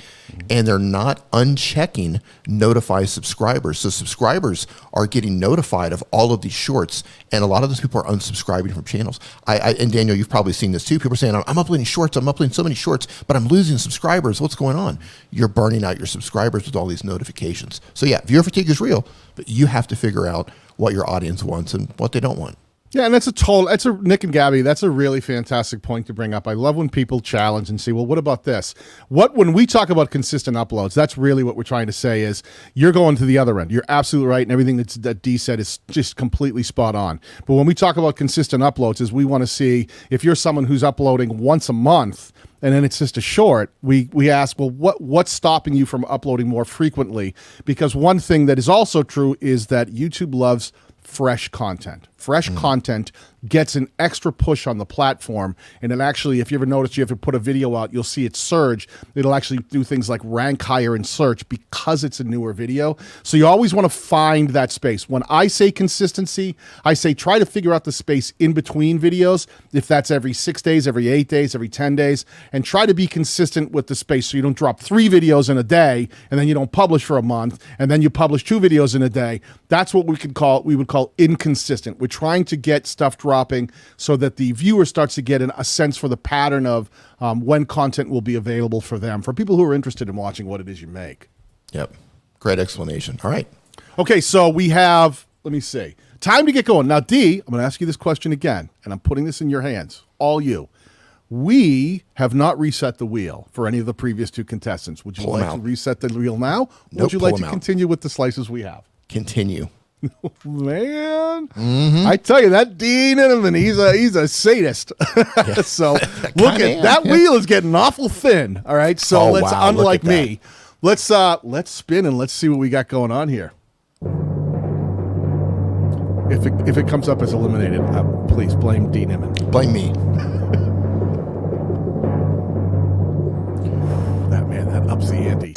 and they're not unchecking notify subscribers. So subscribers are getting notified of all of these shorts, and a lot of those people are unsubscribing from channels. And Daniel, you've probably seen this too. People are saying, I'm uploading shorts, I'm uploading so many shorts, but I'm losing subscribers. What's going on? You're burning out your subscribers with all these notifications. So yeah, viewer fatigue is real, but you have to figure out what your audience wants and what they don't want. Yeah, and Nick and Gabby, that's a really fantastic point to bring up. I love when people challenge and say, well, what about this? When we talk about consistent uploads, that's really what we're trying to say is you're going to the other end. You're absolutely right, and everything that Dee said is just completely spot on. But when we talk about consistent uploads, is we want to see if you're someone who's uploading once a month, and then it's just a short, we ask, well, what's stopping you from uploading more frequently? Because one thing that is also true is that YouTube loves fresh content. Fresh content gets an extra push on the platform, and it actually, if you ever notice you have to put a video out, you'll see it surge. It'll actually do things like rank higher in search because it's a newer video. So you always want to find that space. When I say consistency, I say try to figure out the space in between videos, if that's every 6 days, every 8 days, every 10 days, and try to be consistent with the space so you don't drop 3 videos in a day and then you don't publish for a month and then you publish 2 videos in a day. That's what we would call inconsistent. We're trying to get stuff dropping so that the viewer starts to get a sense for the pattern of when content will be available for them, for people who are interested in watching what it is you make. Yep. Great explanation. All right. Okay, so we have, let me see, time to get going. Now, Dee, I'm going to ask you this question again, and I'm putting this in your hands, all you. We have not reset the wheel for any of the previous 2 contestants. Would you like to reset the wheel now? Or would you like to continue with the slices we have? Continue. Man, I tell you, that Dean Nimmin, he's a sadist. So look at that wheel is getting awful thin. All right, so unlike me, let's spin and let's see what we got going on here. If it comes up as eliminated, please blame Dean Nimmin. Blame me. That ups the ante.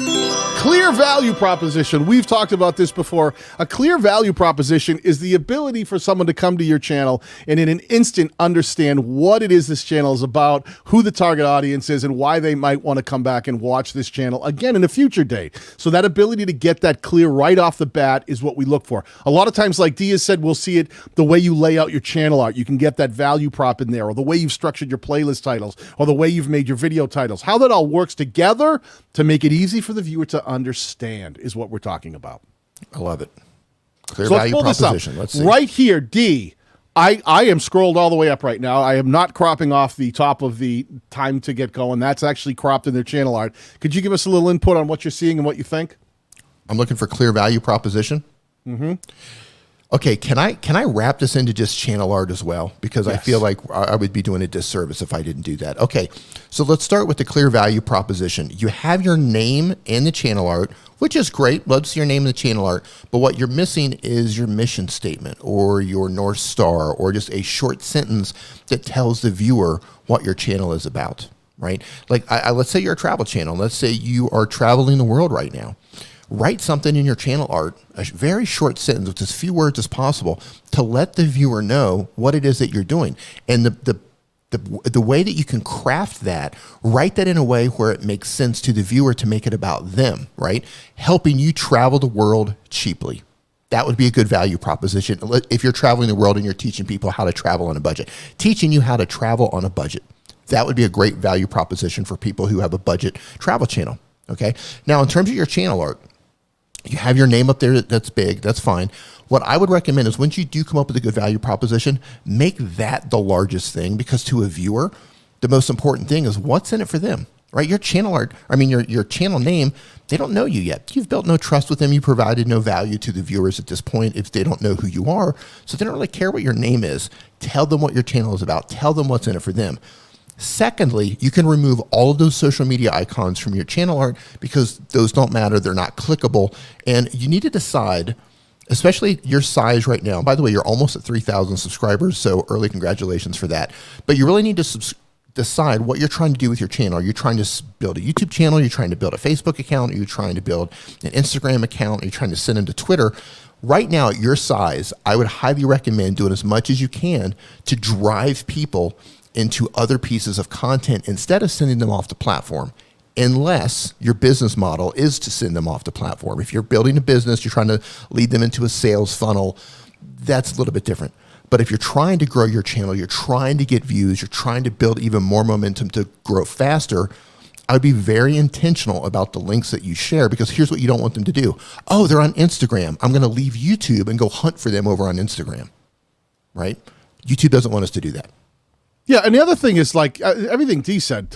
Clear value proposition. We've talked about this before. A clear value proposition is the ability for someone to come to your channel and in an instant understand what it is this channel is about, who the target audience is, and why they might want to come back and watch this channel again in a future date. So that ability to get that clear right off the bat is what we look for. A lot of times, like Dee has said, we'll see it the way you lay out your channel art. You can get that value prop in there, or the way you've structured your playlist titles, or the way you've made your video titles. How that all works together to make it easy for the viewer to understand is what we're talking about. I love it. Clear value proposition. Let's see. Right here, Dee. I am scrolled all the way up right now. I am not cropping off the top of the time to get going. That's actually cropped in their channel art. Could you give us a little input on what you're seeing and what you think? I'm looking for clear value proposition. Okay, can I wrap this into just channel art as well? Because yes. I feel like I would be doing a disservice if I didn't do that. Okay, so let's start with the clear value proposition. You have your name in the channel art, which is great. Love to see your name in the channel art. But what you're missing is your mission statement or your North Star or just a short sentence that tells the viewer what your channel is about, right? Like let's say you're a travel channel. Let's say you are traveling the world right now. Write something in your channel art, a very short sentence with as few words as possible to let the viewer know what it is that you're doing. And the The way that you can craft that, write that in a way where it makes sense to the viewer to make it about them, right? Helping you travel the world cheaply. That would be a good value proposition. If you're traveling the world and you're teaching people how to travel on a budget, teaching you how to travel on a budget, that would be a great value proposition for people who have a budget travel channel. Okay. Now, in terms of your channel art, you have your name up there. That's big. That's fine. What I would recommend is once you do come up with a good value proposition, make that the largest thing, because to a viewer, the most important thing is what's in it for them, right? Your channel art, your channel name, they don't know you yet. You've built no trust with them. You provided no value to the viewers at this point if they don't know who you are. So they don't really care what your name is. Tell them what your channel is about. Tell them what's in it for them. Secondly, you can remove all of those social media icons from your channel art because those don't matter. They're not clickable. And you need to decide, especially your size right now. By the way, you're almost at 3,000 subscribers, so early congratulations for that. But you really need to decide what you're trying to do with your channel. Are you trying to build a YouTube channel? Are you trying to build a Facebook account? Are you trying to build an Instagram account? Are you trying to send them to Twitter? Right now, at your size, I would highly recommend doing as much as you can to drive people into other pieces of content instead of sending them off the platform, unless your business model is to send them off the platform. If you're building a business, you're trying to lead them into a sales funnel, that's a little bit different. But if you're trying to grow your channel, you're trying to get views, you're trying to build even more momentum to grow faster, I would be very intentional about the links that you share, because here's what you don't want them to do. Oh, they're on Instagram. I'm going to leave YouTube and go hunt for them over on Instagram, right? YouTube doesn't want us to do that. Yeah, and the other thing is, like everything Dee said,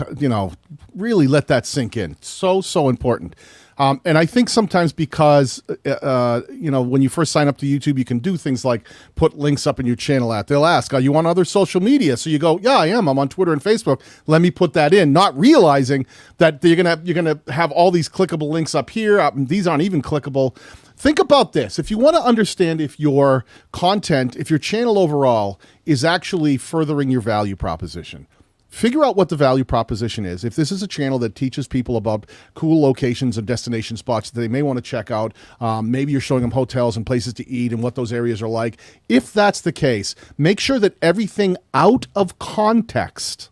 really let that sink in. So important. And I think sometimes because, when you first sign up to YouTube, you can do things like put links up in your channel at. They'll ask, are you on other social media? So you go, yeah, I am. I'm on Twitter and Facebook. Let me put that in, not realizing that you're gonna have all these clickable links up here. These aren't even clickable. Think about this. If you want to understand if your content, if your channel overall is actually furthering your value proposition, figure out what the value proposition is. If this is a channel that teaches people about cool locations and destination spots that they may want to check out, maybe you're showing them hotels and places to eat and what those areas are like. If that's the case, make sure that everything out of context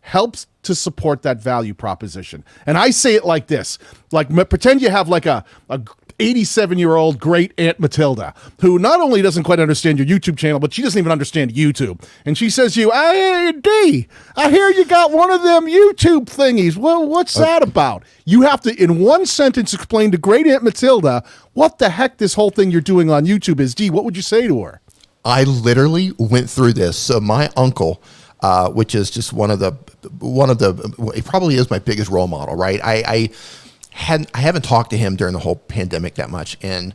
helps to support that value proposition. And I say it like this, like pretend you have like a 87-year-old great Aunt Matilda, who not only doesn't quite understand your YouTube channel, but she doesn't even understand YouTube. And she says to you, hey, Dee, I hear you got one of them YouTube thingies. Well, what's that about? You have to, in one sentence, explain to great Aunt Matilda what the heck this whole thing you're doing on YouTube is. Dee, what would you say to her? I literally went through this. So my uncle, which is just one of the, it probably is my biggest role model, right? I haven't talked to him during the whole pandemic that much, and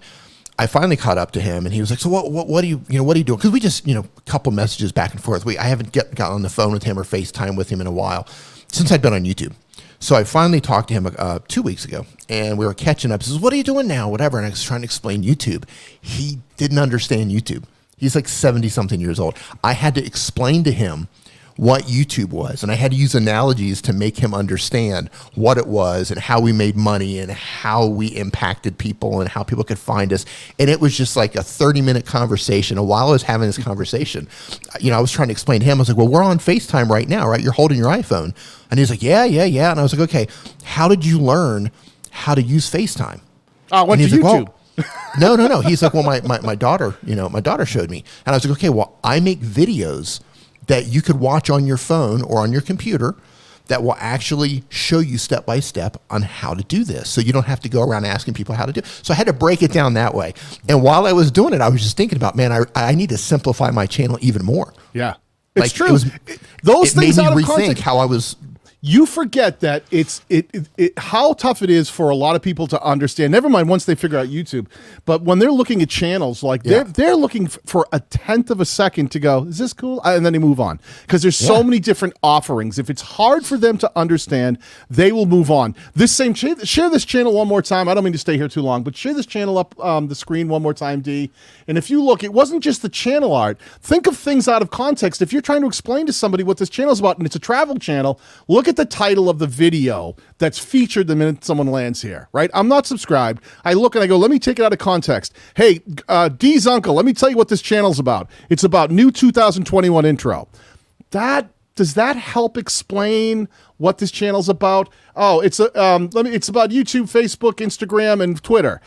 I finally caught up to him, and he was like, "So what do you doing?" Because we just a couple messages back and forth. I haven't gotten on the phone with him or FaceTime with him in a while since I'd been on YouTube. So I finally talked to him 2 weeks ago, and we were catching up. He says, "What are you doing now?" Whatever, and I was trying to explain YouTube. He didn't understand YouTube. He's like 70-something years old. I had to explain to him what YouTube was, and I had to use analogies to make him understand what it was and how we made money and how we impacted people and how people could find us. And it was just like a 30-minute conversation. And while I was having this conversation, I was trying to explain to him, I was like, well, we're on FaceTime right now, right? You're holding your iPhone. And he's like, yeah. And I was like, okay, how did you learn how to use FaceTime? I went to YouTube. Well, no. He's like, well, my daughter, my daughter showed me. And I was like, okay, well, I make videos that you could watch on your phone or on your computer that will actually show you step by step on how to do this. So you don't have to go around asking people how to do it. So I had to break it down that way. And while I was doing it, I was just thinking about, man, I need to simplify my channel even more. Yeah, it's like, true. Those things made out me of rethink context. how I was. You forget that how tough it is for a lot of people to understand. Never mind once they figure out YouTube, but when they're looking at channels, like they're looking for a tenth of a second to go, is this cool? And then they move on because there's so many different offerings. If it's hard for them to understand, they will move on. This same share this channel one more time. I don't mean to stay here too long, but share this channel up the screen one more time, Dee. And if you look, it wasn't just the channel art. Think of things out of context. If you're trying to explain to somebody what this channel is about and it's a travel channel, look at the title of the video that's featured the minute someone lands here, right? I'm not subscribed. I look and I go, let me take it out of context. Hey, Dee's uncle, let me tell you what this channel's about. It's about new 2021 intro. does that help explain what this channel's about? Oh, it's it's about YouTube, Facebook, Instagram, and Twitter.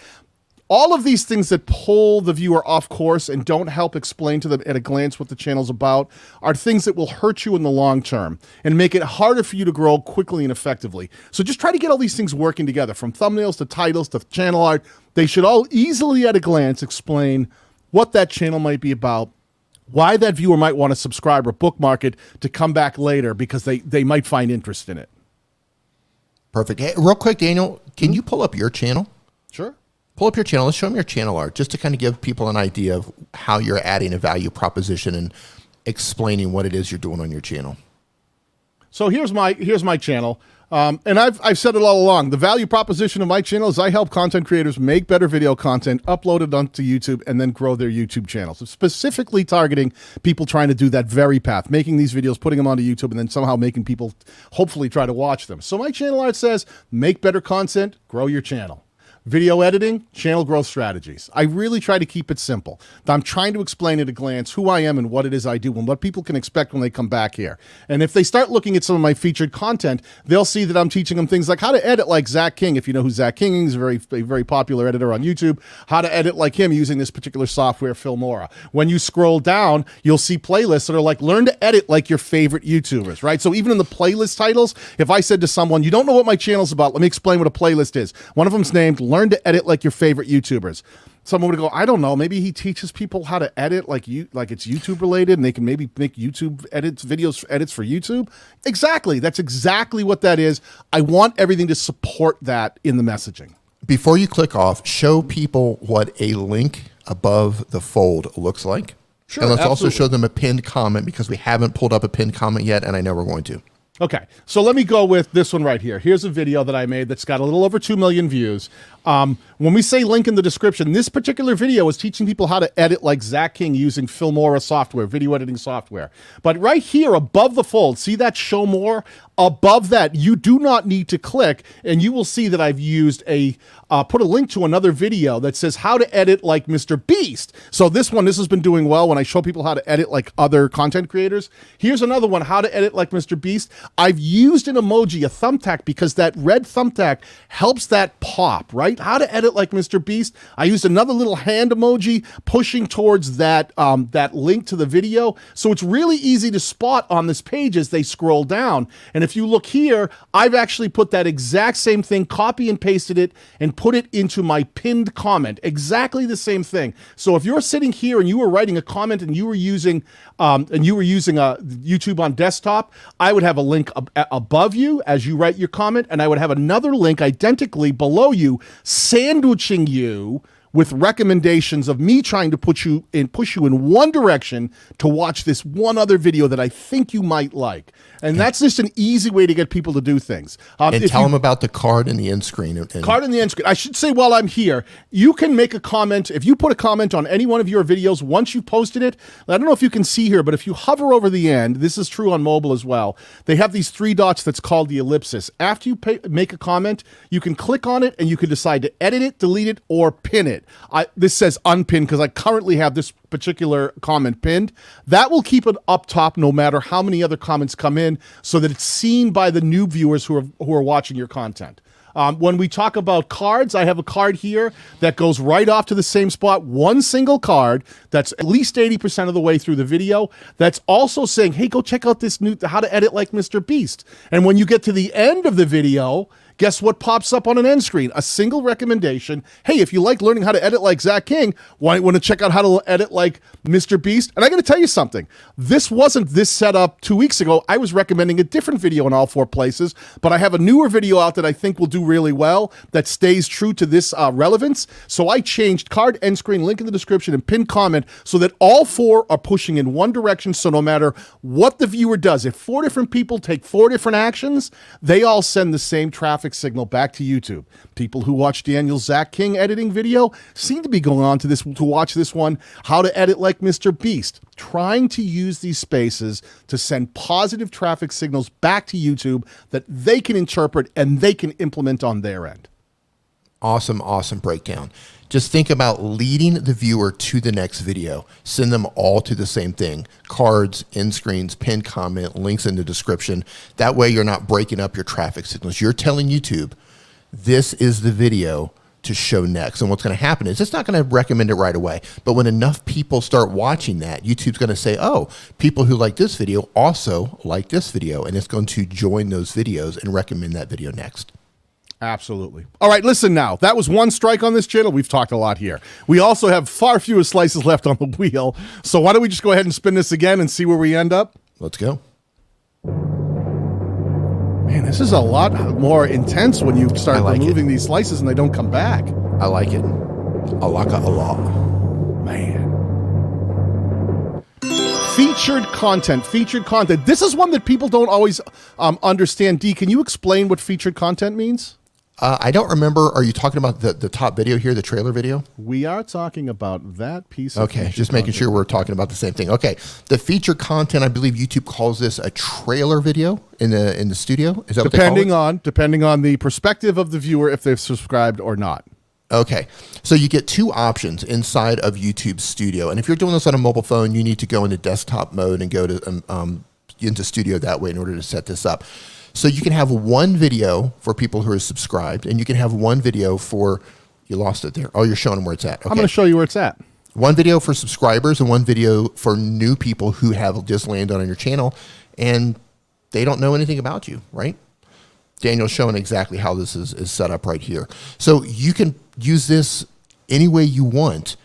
All of these things that pull the viewer off course and don't help explain to them at a glance what the channel's about are things that will hurt you in the long term and make it harder for you to grow quickly and effectively. So just try to get all these things working together, from thumbnails to titles to channel art. They should all easily at a glance explain what that channel might be about, why that viewer might want to subscribe or bookmark it to come back later because they might find interest in it. Perfect. Hey, real quick, Daniel, can you pull up your channel? Sure. Pull up your channel. Let's show them your channel art just to kind of give people an idea of how you're adding a value proposition and explaining what it is you're doing on your channel. So here's my channel. And I've said it all along. The value proposition of my channel is I help content creators make better video content, upload it onto YouTube, and then grow their YouTube channels. So specifically targeting people trying to do that very path, making these videos, putting them onto YouTube, and then somehow making people hopefully try to watch them. So my channel art says, make better content, grow your channel. Video editing, channel growth strategies. I really try to keep it simple. I'm trying to explain at a glance who I am and what it is I do and what people can expect when they come back here. And if they start looking at some of my featured content, they'll see that I'm teaching them things like how to edit like Zach King. If you know who Zach King is, a very popular editor on YouTube, how to edit like him using this particular software, Filmora. When you scroll down, you'll see playlists that are like, learn to edit like your favorite YouTubers, right? So even in the playlist titles, if I said to someone, you don't know what my channel's about, let me explain what a playlist is. One of them's named Learn to Edit Like Your Favorite YouTubers. Someone would go, I don't know, maybe he teaches people how to edit like it's YouTube related and they can maybe make YouTube edits for YouTube. Exactly. That's exactly what that is. I want everything to support that in the messaging. Before you click off, show people what a link above the fold looks like. Sure, and let's absolutely. also show them a pinned comment because we haven't pulled up a pinned comment yet, and I know we're going to. Okay, so let me go with this one right here. Here's a video that I made that's got a little over 2 million views. When we say link in the description, this particular video is teaching people how to edit like Zach King using Filmora software, video editing software. But right here above the fold, see that show more? Above that, you do not need to click, and you will see that I've used put a link to another video that says how to edit like Mr. Beast. So this has been doing well when I show people how to edit like other content creators. Here's another one, how to edit like Mr. Beast. I've used an emoji, a thumbtack, because that red thumbtack helps that pop, right? How to edit like Mr. Beast. I used another little hand emoji pushing towards that link to the video. So it's really easy to spot on this page as they scroll down. And if you look here, I've actually put that exact same thing, copy and pasted it, and put it into my pinned comment. Exactly the same thing. So if you're sitting here and you were writing a comment and you were using YouTube on desktop, I would have a link above you as you write your comment, and I would have another link identically below you, sandwiching you with recommendations of me trying to push you in one direction to watch this one other video that I think you might like. And that's just an easy way to get people to do things. And tell them about the card in the end screen. Card in the end screen. I should say while I'm here, you can make a comment. If you put a comment on any one of your videos, once you've posted it, I don't know if you can see here, but if you hover over the end, this is true on mobile as well, they have these 3 dots that's called the ellipsis. After you make a comment, you can click on it and you can decide to edit it, delete it, or pin it. This says unpinned because I currently have this particular comment pinned. That will keep it up top no matter how many other comments come in, so that it's seen by the new viewers who are watching your content. When we talk about cards, I have a card here that goes right off to the same spot. One single card that's at least 80% of the way through the video. That's also saying, hey, go check out this new how to edit like Mr. Beast. And when you get to the end of the video, guess what pops up on an end screen? A single recommendation. Hey, if you like learning how to edit like Zach King, why want to check out how to edit like Mr. Beast? And I got to tell you something. This wasn't this setup 2 weeks ago. I was recommending a different video in all 4 places, but I have a newer video out that I think will do really well that stays true to this relevance. So I changed card, end screen, link in the description, and pinned comment so that all 4 are pushing in one direction. So no matter what the viewer does, if 4 different people take 4 different actions, they all send the same traffic signal back to YouTube. People who watch Daniel's Zach King editing video seem to be going on to watch this one, how to edit like Mr. Beast. Trying to use these spaces to send positive traffic signals back to YouTube that they can interpret and they can implement on their end. Awesome, awesome breakdown. Just think about leading the viewer to the next video. Send them all to the same thing. Cards, end screens, pinned comment, links in the description. That way you're not breaking up your traffic signals. You're telling YouTube, this is the video to show next. And what's going to happen is it's not going to recommend it right away. But when enough people start watching that, YouTube's going to say, oh, people who like this video also like this video. And it's going to join those videos and recommend that video next. Absolutely. All right, listen now. That was one strike on this channel. We've talked a lot here. We also have far fewer slices left on the wheel. So why don't we just go ahead and spin this again and see where we end up? Let's go. Man, this is a lot more intense when you start removing these slices and they don't come back. I like it. I like it a lot. Man. Featured content. Featured content. This is one that people don't always understand. Dee, can you explain what featured content means? I don't remember. Are you talking about the top video here, the trailer video? We are talking about that piece of Okay, just making sure we're talking about the same thing. Okay, the featured content, I believe YouTube calls this a trailer video in the studio. Is that what they call it? Depending on the perspective of the viewer, if they've subscribed or not. Okay, so you get two options inside of YouTube Studio. And if you're doing this on a mobile phone, you need to go into desktop mode and go to into Studio that way in order to set this up. So you can have one video for people who are subscribed, and you can have one video for, you lost it there. Oh, you're showing them where it's at. Okay. I'm going to show you where it's at. One video for subscribers and one video for new people who have just landed on your channel, and they don't know anything about you, right? Daniel's showing exactly how this is set up right here. So you can use this any way you want.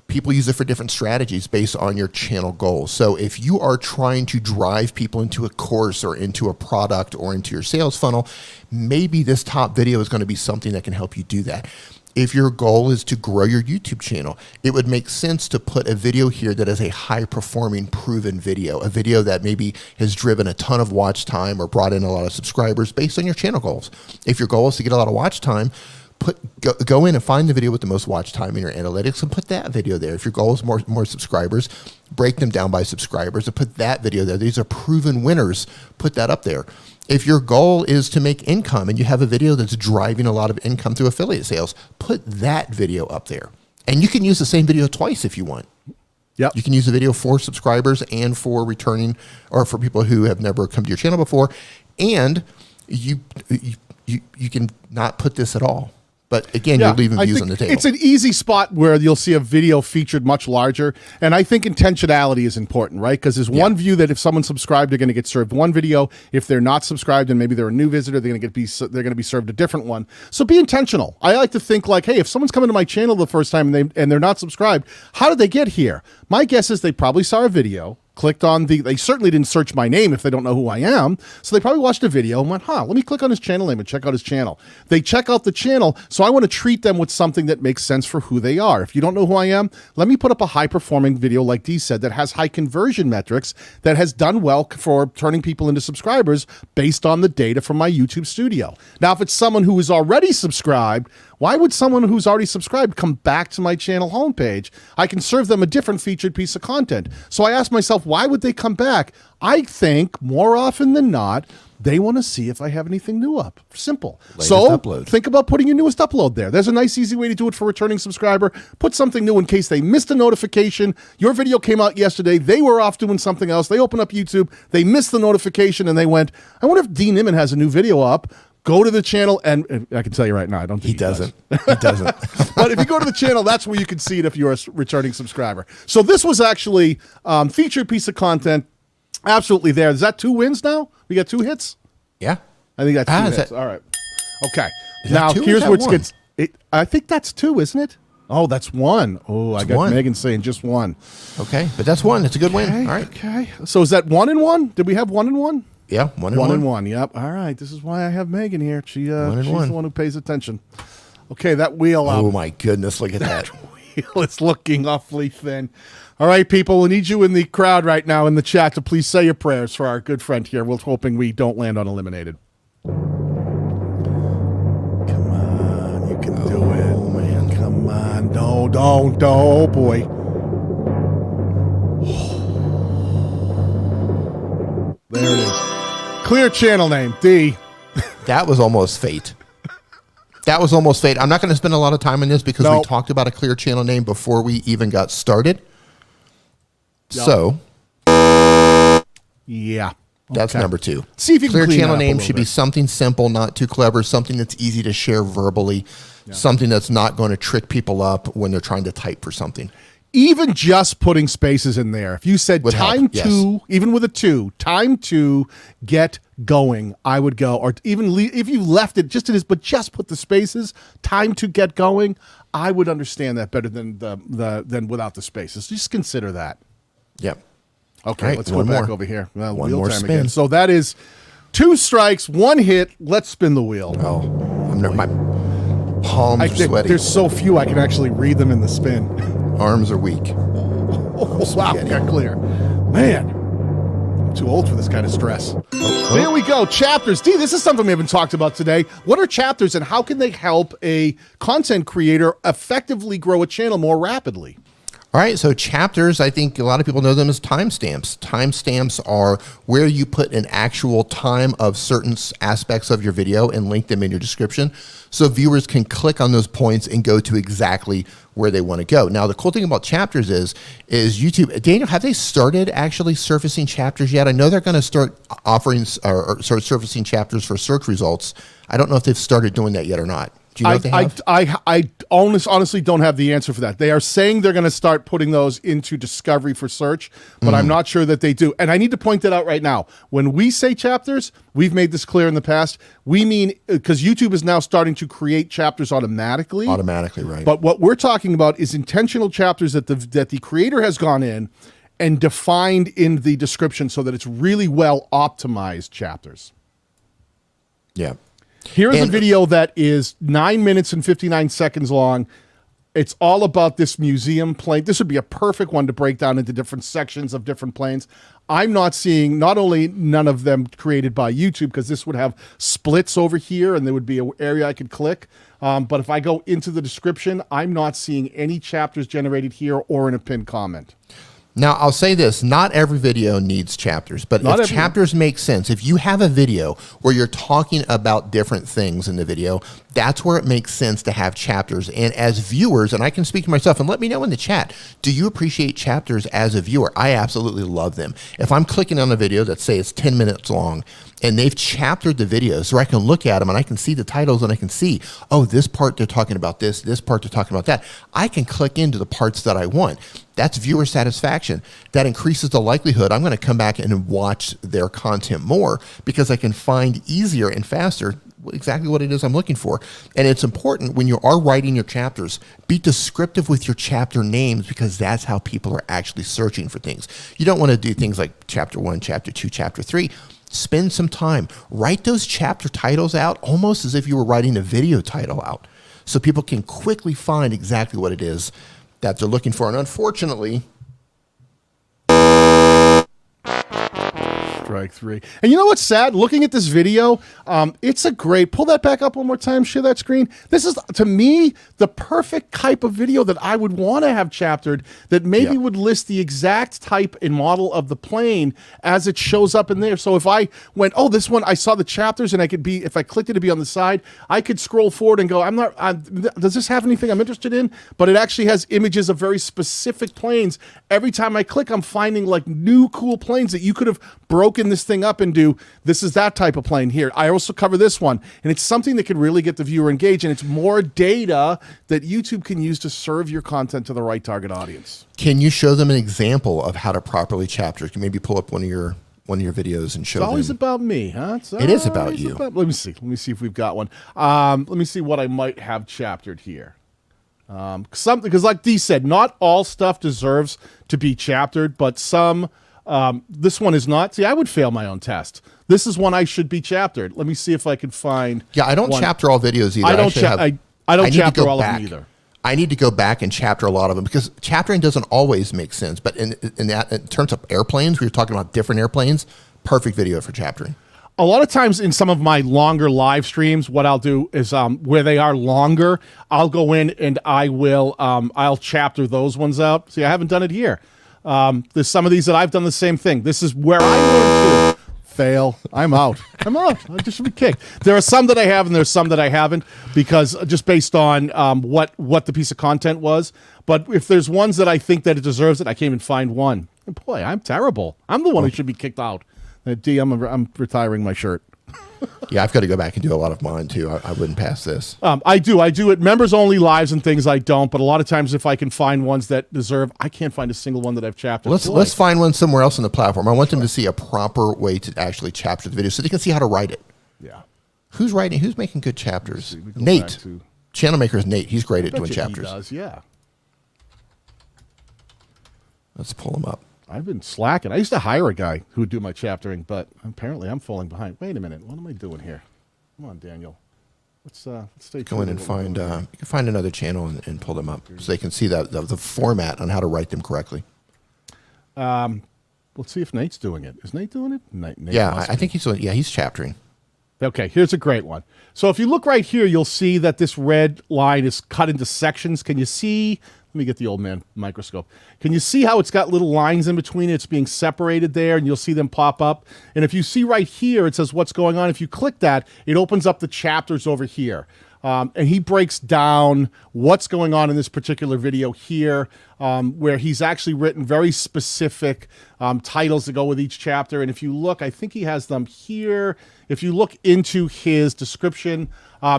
People use it for different strategies based on your channel goals. So if you are trying to drive people into a course or into a product or into your sales funnel, maybe this top video is going to be something that can help you do that. If your goal is to grow your YouTube channel, it would make sense to put a video here that is a high-performing, proven video, a video that maybe has driven a ton of watch time or brought in a lot of subscribers based on your channel goals. If your goal is to get a lot of watch time, go in and find the video with the most watch time in your analytics and put that video there. If your goal is more subscribers, break them down by subscribers and put that video there. These are proven winners. Put that up there. If your goal is to make income and you have a video that's driving a lot of income through affiliate sales, put that video up there. And you can use the same video twice if you want. Yep. You can use the video for subscribers and for returning or for people who have never come to your channel before. And you can not put this at all. But again, you're leaving views on the table. It's an easy spot where you'll see a video featured much larger. And I think intentionality is important, right? Because there's one view that if someone's subscribed, they're going to get served one video. If they're not subscribed and maybe they're a new visitor, they're going to be served a different one. So be intentional. I like to think like, hey, if someone's coming to my channel the first time and they're not subscribed, how did they get here? My guess is they probably saw a video, clicked on they certainly didn't search my name if they don't know who I am. So they probably watched a video and went, let me click on his channel name and check out his channel. They check out the channel. So I want to treat them with something that makes sense for who they are. If you don't know who I am, let me put up a high performing video like Dee said that has high conversion metrics, that has done well for turning people into subscribers based on the data from my YouTube studio. Now, if it's someone who is already subscribed, why would someone who's already subscribed come back to my channel homepage? I can serve them a different featured piece of content. So I ask myself, why would they come back? I think more often than not, they want to see if I have anything new up. Simple. Latest so upload. Think about putting your newest upload there. There's a nice, easy way to do it for a returning subscriber. Put something new in case they missed a notification. Your video came out yesterday. They were off doing something else. They open up YouTube. They missed the notification and they went, I wonder if Nimmin has a new video up. Go to the channel, and I can tell you right now, I don't think he doesn't. He doesn't. But if you go to the channel, that's where you can see it if you're a returning subscriber. So this was actually featured piece of content, absolutely there. Is that 2 wins now? We got 2 hits? Yeah. I think that's 2 hits. All right. Okay. Is now, that 2 here's where it one? gets... I think that's 2, isn't it? Oh, that's 1. Oh, I got 1. Megan saying just 1. Okay, but that's 1. It's a good win. All right. Okay. So is that 1 and 1? Did we have 1 and 1? Yeah, 1 and 1. 1 and 1. Yep. All right. This is why I have Megan here. She's the one who pays attention. Okay, that wheel. Oh my goodness! Look at that. Wheel is looking awfully thin. All right, people. We need you in the crowd right now in the chat to please say your prayers for our good friend here. We're hoping we don't land uneliminated. Come on, you can do it. Oh man! Come on! Don't! Oh boy! There it is. Clear channel name, D. That was almost fate. That was almost fate. I'm not going to spend a lot of time on this because No. we talked about a clear channel name before we even got started. Yep. So Yeah. that's Okay. number 2. See if you can clear clean channel that up a name little should be bit. something simple, not too clever, something that's easy to share verbally, something that's not going to trick people up when they're trying to type for something. Even just putting spaces in there. If you said Would help, time yes. to, even with a 2, time to get going, I would go. Or even if you left it just it is, but just put the spaces, time to get going, I would understand that better than than without the spaces. Just consider that. Yep. Okay, All right, let's go one back more. over here. Well, One wheel more time spin. again. So that is 2 strikes, 1 hit. Let's spin the wheel. Oh, my palms are sweaty. There's so few I can actually read them in the spin. Arms are weak. Oh, wow, got clear. Man, I'm too old for this kind of stress. There we go. Chapters. Dee, this is something we haven't talked about today. What are chapters and how can they help a content creator effectively grow a channel more rapidly? All right, so chapters, I think a lot of people know them as timestamps. Timestamps are where you put an actual time of certain aspects of your video and link them in your description so viewers can click on those points and go to exactly where they want to go. Now, the cool thing about chapters is YouTube, Daniel, have they started actually surfacing chapters yet? I know they're going to start offering or start surfacing chapters for search results. I don't know if they've started doing that yet or not. Do you know if they have? I honestly don't have the answer for that. They are saying they're going to start putting those into discovery for search, but I'm not sure that they do. And I need to point that out right now. When we say chapters, we've made this clear in the past. We mean, because YouTube is now starting to create chapters automatically. Automatically, right. But what we're talking about is intentional chapters that the creator has gone in and defined in the description so that it's really well optimized chapters. Yeah. Here's a video that is 9 minutes and 59 seconds long. It's all about this museum plane. This would be a perfect one to break down into different sections of different planes. I'm not seeing, not only none of them created by YouTube, because this would have splits over here and there would be an area I could click. But if I go into the description, I'm not seeing any chapters generated here or in a pinned comment. Now, I'll say this, not every video needs chapters, but if chapters make sense, if you have a video where you're talking about different things in the video, that's where it makes sense to have chapters. And as viewers, and I can speak to myself, and let me know in the chat, do you appreciate chapters as a viewer? I absolutely love them. If I'm clicking on a video that say it's 10 minutes long, and they've chaptered the video so I can look at them and I can see the titles and I can see, oh, this part they're talking about this part they're talking about that. I can click into the parts that I want. That's viewer satisfaction. That increases the likelihood I'm going to come back and watch their content more because I can find easier and faster exactly what it is I'm looking for. And it's important when you are writing your chapters, be descriptive with your chapter names because that's how people are actually searching for things. You don't want to do things like chapter 1, chapter 2, chapter 3. Spend some time. Write those chapter titles out almost as if you were writing a video title out so people can quickly find exactly what it is that they're looking for. And unfortunately, Strike 3. And you know what's sad? Looking at this video, it's a great, pull that back up one more time, share that screen. This is, to me, the perfect type of video that I would want to have chaptered that maybe would list the exact type and model of the plane as it shows up in there. So if I went, oh, this one, I saw the chapters and I could be, if I clicked it to be on the side, I could scroll forward and go, does this have anything I'm interested in? But it actually has images of very specific planes. Every time I click, I'm finding like new cool planes that you could have broken this thing up and do, this is that type of plane here. I also cover this one. And it's something that can really get the viewer engaged. And it's more data that YouTube can use to serve your content to the right target audience. can you show them an example of how to properly chapter? Can you maybe pull up one of your videos and show them? It's always about me, huh? It is about you. Let me see. Let me see if we've got one. Let me see what I might have chaptered here. Something, because like Dee said, not all stuff deserves to be chaptered, but some. This one is not. See, I would fail my own test. This is one I should be chaptered. Let me see if I can find. Yeah, I don't chapter all videos either. I don't chapter all of them either. I need to go back and chapter a lot of them because chaptering doesn't always make sense. But in terms of airplanes, we were talking about different airplanes. Perfect video for chaptering. A lot of times in some of my longer live streams, what I'll do is where they are longer, I'll go in and I'll chapter those ones out. See, I haven't done it here. There's some of these that I've done the same thing. This is where I learned to Fail. I'm out. I just should be kicked. There are some that I have and there's some that I haven't because just based on what the piece of content was. But if there's ones that I think that it deserves it, I can't even find one. And boy, I'm terrible. I'm the one who should be kicked out. D, I'm retiring my shirt. Yeah, I've got to go back and do a lot of mine too. I wouldn't pass this. I do it members only lives and things I don't, but a lot of times if I can find ones that deserve, I can't find a single one that I've chaptered. Let's find one somewhere else on the platform. I want them to see a proper way to actually chapter the video so they can see how to write it. Yeah. Who's writing? Who's making good chapters? Nate. Channel maker is Nate. He's great at doing chapters. He does, yeah. Let's pull him up. I've been slacking. I used to hire a guy who would do my chaptering, but apparently I'm falling behind. Wait a minute. What am I doing here? Come on, Daniel. Let's stay tuned. Go in and find, you can find another channel and pull them up so they can see the format on how to write them correctly. Let's see if Nate's doing it. Is Nate doing it? Nate yeah, I think he's doing. Yeah, he's chaptering. Okay, here's a great one. So if you look right here, you'll see that this red line is cut into sections. Can you see? Let me get the old man microscope. Can you see how it's got little lines in between? It's being separated there, and you'll see them pop up. And if you see right here, it says what's going on. If you click that, it opens up the chapters over here. And he breaks down what's going on in this particular video here, where he's actually written very specific titles to go with each chapter. And if you look, I think he has them here. If you look into his description,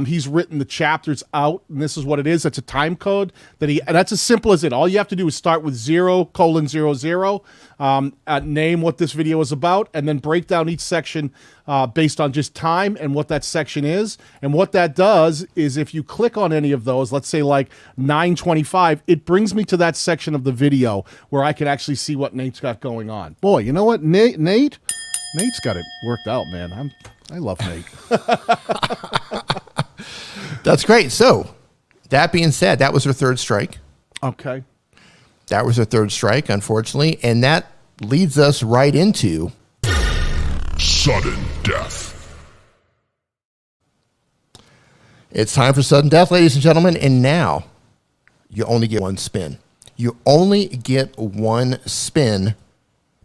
he's written the chapters out, and this is what it is. It's a time code and that's as simple as it. All you have to do is start with 0:00, name what this video is about, and then break down each section based on just time and what that section is. And what that does is if you click on any of those, let's say like 9:25, it brings me to that section of the video where I can actually see what Nate's got going on. Boy, you know what, Nate's got it worked out, man. I love Nate. That's great. So, that being said, that was her third strike. Okay. That was her third strike, unfortunately. And that leads us right into sudden death. It's time for sudden death, ladies and gentlemen. And now, you only get one spin. You only get one spin.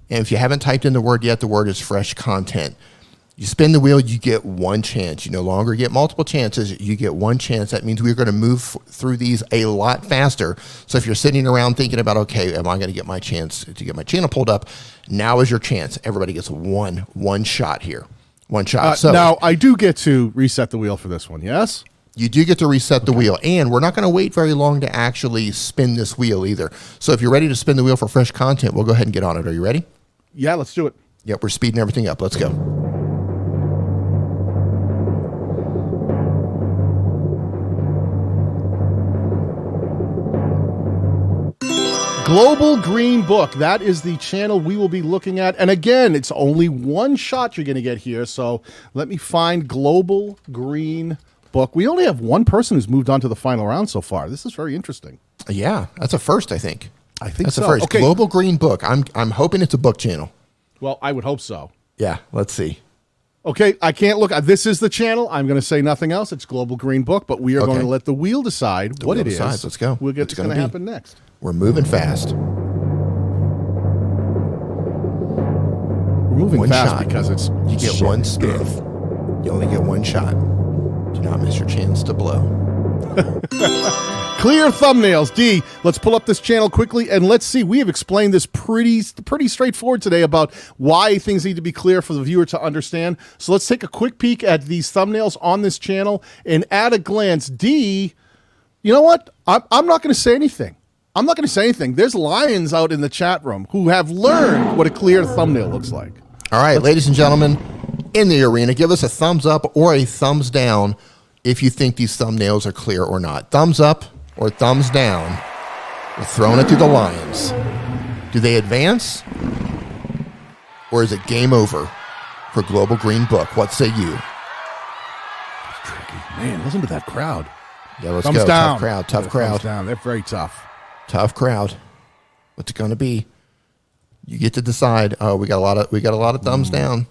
And if you haven't typed in the word yet, the word is fresh content. You spin the wheel, you get one chance. You no longer get multiple chances. You get one chance. That means we're going to move through these a lot faster. So if you're sitting around thinking about, okay, am I going to get my chance to get my channel pulled up? Now is your chance. Everybody gets one shot here. One shot. So now I do get to reset the wheel for this one, yes? You do get to reset the wheel, and we're not going to wait very long to actually spin this wheel either. So if you're ready to spin the wheel for fresh content, we'll go ahead and get on it. Are you ready? Yeah, let's do it. Yep, we're speeding everything up. Let's go. Global Green Book. That is the channel we will be looking at. And again, it's only one shot you're going to get here. So let me find Global Green Book. We only have one person who's moved on to the final round so far. This is very interesting. Yeah, that's a first, I think. I think that's so. a first. Okay. Global Green Book. I'm hoping it's a book channel. Well, I would hope so. Yeah, let's see. Okay, I can't look. This is the channel. I'm going to say nothing else. It's Global Green Book, but we are going to let the wheel decide what it is. Let's go. We'll get what's going to happen next. We're moving fast. We're moving fast shot. Because it's you get one spin. You only get one shot. Do not miss your chance to blow. Clear thumbnails. D, let's pull up this channel quickly and let's see. We have explained this pretty straightforward today about why things need to be clear for the viewer to understand. So let's take a quick peek at these thumbnails on this channel, and at a glance, D, you know what? I'm not going to say anything. I'm not going to say anything. There's lions out in the chat room who have learned what a clear thumbnail looks like. All right, ladies and gentlemen, in the arena, give us a thumbs up or a thumbs down if you think these thumbnails are clear or not. Thumbs up or thumbs down. We're throwing it to the lions. Do they advance? Or is it game over for Global Green Book? What say you? That's tricky. Man, listen to that crowd. Yeah, let's thumbs go. Down. Tough crowd. Thumbs down. They're very tough. Tough crowd. What's it going to be? You get to decide. Oh, we got a lot of thumbs down.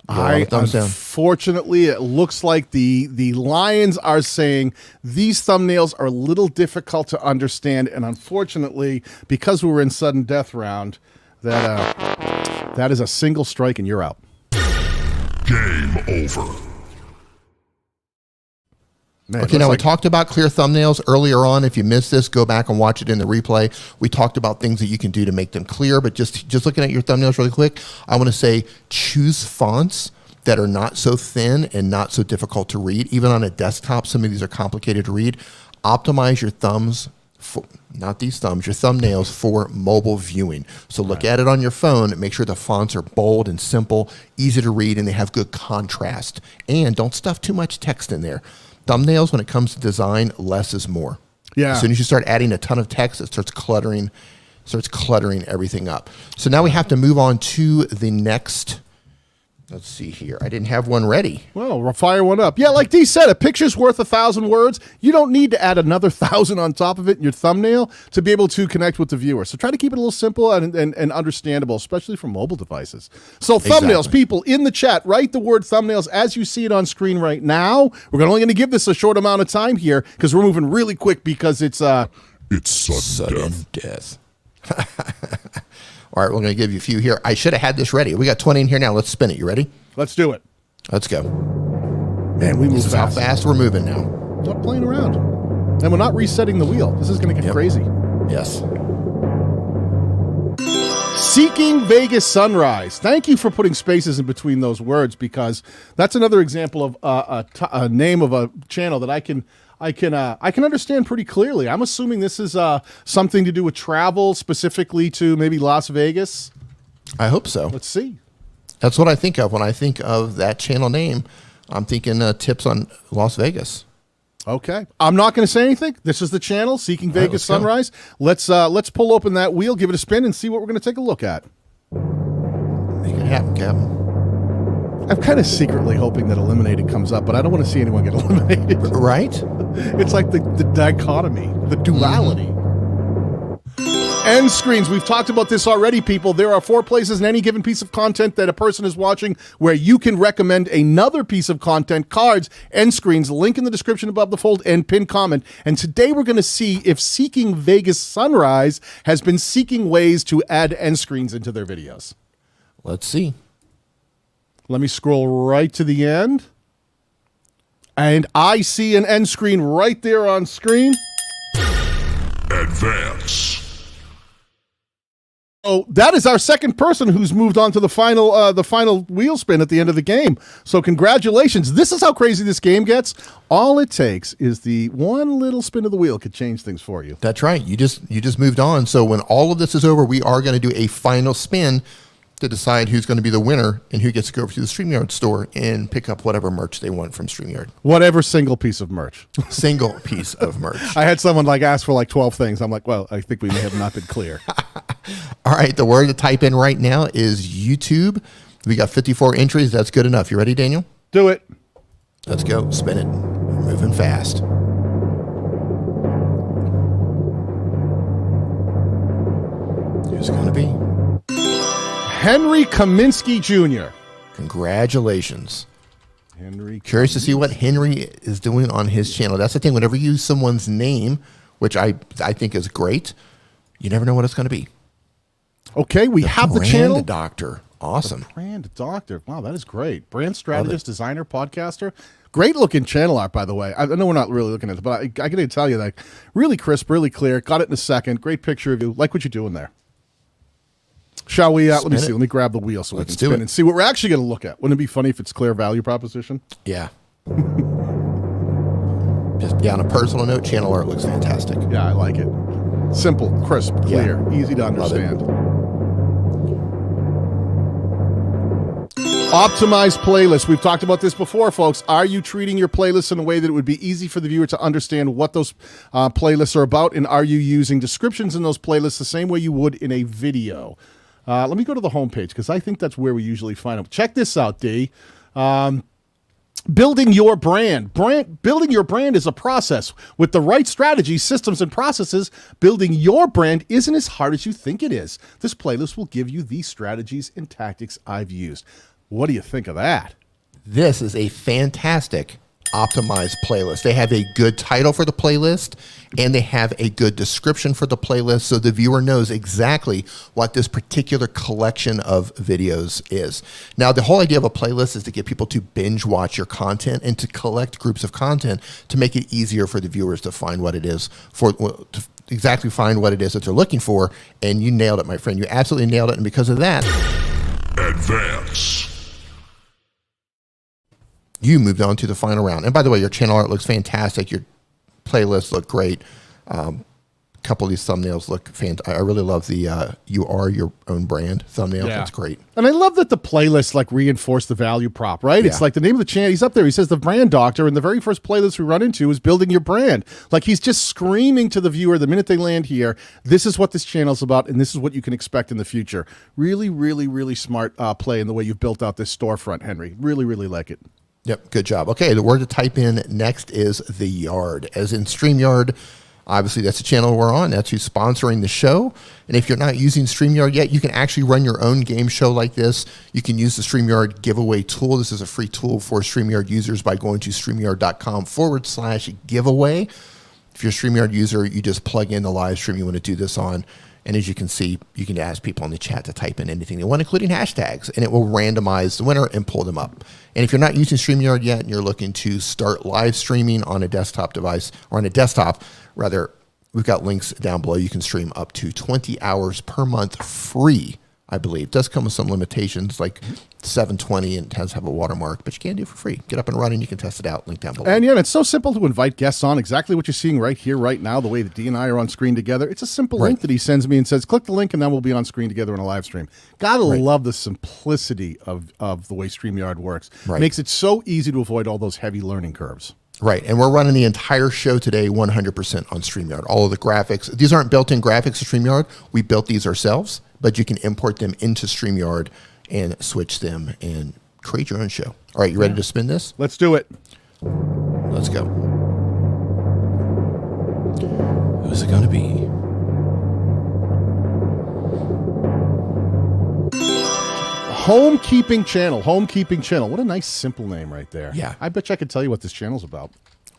Unfortunately, it looks like the Lions are saying these thumbnails are a little difficult to understand, and unfortunately, because we were in sudden death round, that That is a single strike and you're out. Game over. Man, Okay, now we talked about clear thumbnails earlier on. If you missed this, go back and watch it in the replay. We talked about things that you can do to make them clear, but just looking at your thumbnails really quick, I want to say choose fonts that are not so thin and not so difficult to read. Even on a desktop, some of these are complicated to read. Optimize your thumbs, not these thumbs, your thumbnails for mobile viewing. So look at it on your phone and make sure the fonts are bold and simple, easy to read, and they have good contrast. And don't stuff too much text in there. Thumbnails, when it comes to design, less is more. Yeah. As soon as you start adding a ton of text, it starts cluttering everything up. So now we have to move on to the next. Let's see here. I didn't have one ready. Well, we'll fire one up. Yeah, like Dee said, a picture's worth 1,000 words. You don't need to add another 1,000 on top of it in your thumbnail to be able to connect with the viewer. So try to keep it a little simple and understandable, especially for mobile devices. So thumbnails, Exactly. people in the chat, write the word thumbnails as you see it on screen right now. We're only going to give this a short amount of time here because we're moving really quick because it's sudden death. All right, we're going to give you a few here. I should have had this ready. We got 20 in here now. Let's spin it. You ready? Let's do it. Let's go. Man, we move This is how fast. fast we're moving now. Not playing around. And we're not resetting the wheel. This is going to get crazy. Yes. Seeking Vegas Sunrise. Thank you for putting spaces in between those words because that's another example of a name of a channel that I can understand pretty clearly. I'm assuming this is something to do with travel, specifically to maybe Las Vegas. I hope so. Let's see. That's what I think of when I think of that channel name. I'm thinking tips on Las Vegas. Okay. I'm not going to say anything. This is the channel, Seeking Vegas let's go. Sunrise. Let's pull open that wheel, give it a spin, and see what we're going to take a look at. Make it happen, Captain. I'm kind of secretly hoping that Eliminated comes up, but I don't want to see anyone get eliminated. Right? It's like the dichotomy, the duality. End screens. We've talked about this already, people. There are 4 places in any given piece of content that a person is watching where you can recommend another piece of content, cards, end screens, link in the description above the fold, and pin comment. And today we're going to see if Seeking Vegas Sunrise has been seeking ways to add end screens into their videos. Let's see. Let me scroll right to the end. And I see an end screen right there on screen. Advance. Oh, that is our second person who's moved on to the final wheel spin at the end of the game. So congratulations. This is how crazy this game gets. All it takes is the one little spin of the wheel could change things for you. That's right. You just moved on. So when all of this is over, we are going to do a final spin to decide who's going to be the winner and who gets to go over to the Streamyard store and pick up whatever merch they want from Streamyard. Whatever single piece of merch. Single piece of merch. I had someone ask for 12 things. I'm like, well, I think we may have not been clear. All right, the word to type in right now is YouTube. We got 54 entries. That's good enough. You ready, Daniel? Do it. Let's go. Spin it. We're moving fast. Who's it going to be? Henry Kaminsky Jr. Congratulations. Henry. Curious to see what Henry is doing on his channel. That's the thing. Whenever you use someone's name, which I think is great, you never know what it's going to be. Okay, we have the channel. Brand Doctor. Awesome. Brand Doctor. Wow, that is great. Brand strategist, designer, podcaster. Great looking channel art, by the way. I know we're not really looking at it, but I got to tell you that really crisp, really clear. Got it in a second. Great picture of you. Like what you're doing there. Shall we? Let me see. Let me grab the wheel so we can spin and see what we're actually going to look at. Wouldn't it be funny if it's clear value proposition? Yeah. Just on a personal note, channel art looks fantastic. Yeah, I like it. Simple, crisp, clear, easy to understand. Optimized playlists. We've talked about this before, folks. Are you treating your playlists in a way that it would be easy for the viewer to understand what those playlists are about? And are you using descriptions in those playlists the same way you would in a video? Let me go to the homepage because I think that's where we usually find them. Check this out, Dee. Building your brand. Building your brand is a process. With the right strategies, systems, and processes, building your brand isn't as hard as you think it is. This playlist will give you these strategies and tactics I've used. What do you think of that? This is a fantastic optimized playlist. They have a good title for the playlist, and they have a good description for the playlist, so the viewer knows exactly what this particular collection of videos is. Now, the whole idea of a playlist is to get people to binge watch your content and to collect groups of content to make it easier for the viewers to find what it is to exactly find what it is that they're looking for. And you nailed it, my friend. You absolutely nailed it. And because of that, Advance. you moved on to the final round. And by the way, your channel art looks fantastic. Your playlists look great. A couple of these thumbnails look fantastic. I really love the you are your own brand thumbnail. Yeah. That's great. And I love that the playlist like reinforce the value prop, right? It's Yeah. like the name of the channel. He's up there. He says the brand doctor, and the very first playlist we run into is building your brand. Like he's just screaming to the viewer the minute they land here, this is what this channel's about, and this is what you can expect in the future. Really, really, really smart play in the way you've built out this storefront, Henry. Really, really like it. Yep, good job. Okay, the word to type in next is the yard, as in StreamYard. Obviously, that's the channel we're on. That's who's sponsoring the show. And if you're not using StreamYard yet, you can actually run your own game show like this. You can use the StreamYard giveaway tool. This is a free tool for StreamYard users by going to streamyard.com/giveaway. If you're a StreamYard user, you just plug in the live stream you want to do this on. And as you can see, you can ask people in the chat to type in anything they want, including hashtags, and it will randomize the winner and pull them up. And if you're not using StreamYard yet and you're looking to start live streaming on a desktop device, or on a desktop, rather, we've got links down below. You can stream up to 20 hours per month free, I believe. It does come with some limitations like 720 and it has to have a watermark, but you can do it for free. Get up and running. You can test it out. Link down below. And yeah, it's so simple to invite guests on. Exactly what you're seeing right here, right now, the way that Dee and I are on screen together. It's a simple link that he sends me and says, click the link and then we'll be on screen together in a live stream. Gotta love the simplicity of the way StreamYard works. Makes it so easy to avoid all those heavy learning curves. Right, and we're running the entire show today 100% on StreamYard. All of the graphics, these aren't built-in graphics to StreamYard. We built these ourselves, but you can import them into StreamYard and switch them and create your own show. All right, you ready to spin this? Let's do it. Let's go. Who's it going to be? Homekeeping Channel. Homekeeping Channel. What a nice, simple name right there. Yeah. I bet you I could tell you what this channel's about.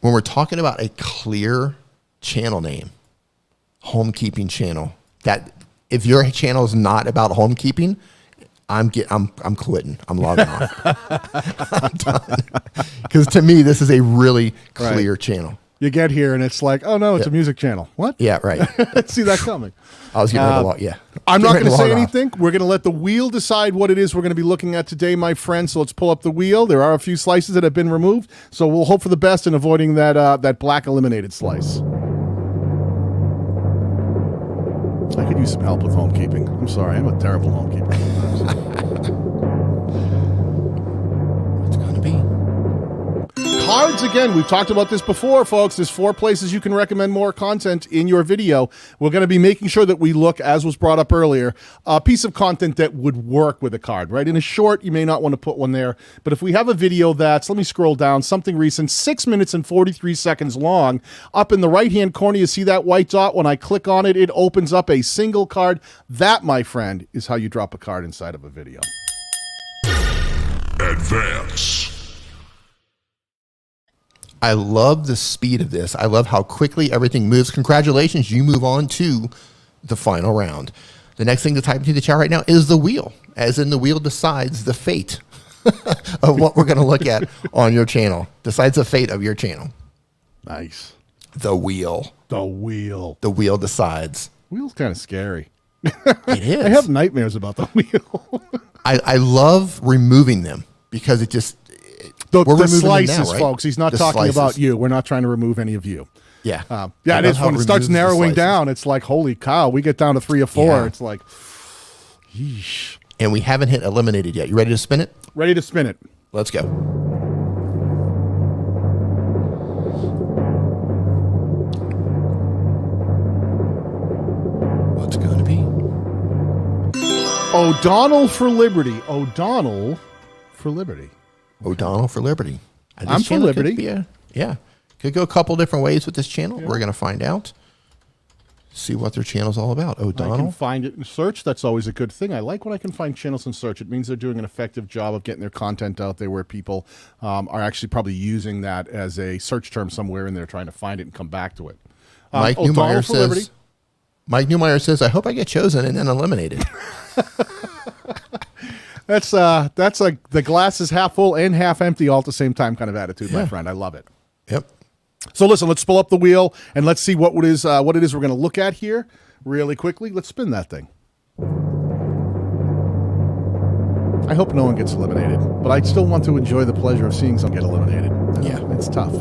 When we're talking about a clear channel name, Homekeeping Channel, that if your channel is not about homekeeping, I'm quitting. I'm logging off. I'm done. Because to me, this is a really clear channel. You get here and it's like, oh no, it's a music channel. What? Yeah, right. See that coming. I was getting ready to log. Yeah. I'm not going to say anything. We're going to let the wheel decide what it is we're going to be looking at today, my friend. So let's pull up the wheel. There are a few slices that have been removed. So we'll hope for the best in avoiding that black eliminated slice. I could use some help with homekeeping. I'm sorry. I'm a terrible homekeeper. What's going to be? Cards again. We've talked about this before, folks. There's 4 places you can recommend more content in your video. We're going to be making sure that we look, as was brought up earlier, a piece of content that would work with a card, right? In a short, you may not want to put one there. But if we have a video that's, let me scroll down, something recent, 6 minutes and 43 seconds long, up in the right-hand corner, you see that white dot? When I click on it, it opens up a single card. That, my friend, is how you drop a card inside of a video. Advance. I love the speed of this. I love how quickly everything moves. Congratulations, you move on to the final round. The next thing to type into the chat right now is the wheel, as in the wheel decides the fate of what we're going to look at on your channel. Decides the fate of your channel. Nice. The wheel. The wheel. The wheel decides. Wheel's kind of scary. It is. I have nightmares about the wheel. I love removing them because it just... The slices, now, right? Folks. He's not talking slices. about you. We're not trying to remove any of you. Yeah. Yeah, it is. When it starts narrowing down, it's like, holy cow, we get down to 3 or 4. Yeah. It's like, yeesh. And we haven't hit eliminated yet. You ready to spin it? Ready to spin it. Let's go. What's going to be? O'Donnell for Liberty. O'Donnell for Liberty. O'Donnell for Liberty. I'm for Liberty. Yeah. Could go a couple different ways with this channel. Yeah. We're going to find out. see what their channel's all about. I can O'Donnell. find it in search. That's always a good thing. I like when I can find channels in search. It means they're doing an effective job of getting their content out there where people are actually probably using that as a search term somewhere and they're trying to find it and come back to it. Mike O'Donnell for Liberty. Says, I hope I get chosen and then eliminated. That's like the glass is half full and half empty all at the same time kind of attitude, my friend. I love it. Yep. So listen, let's pull up the wheel and let's see what it is we're going to look at here really quickly. Let's spin that thing. I hope no one gets eliminated, but I still want to enjoy the pleasure of seeing someone get eliminated. Yeah. It's tough.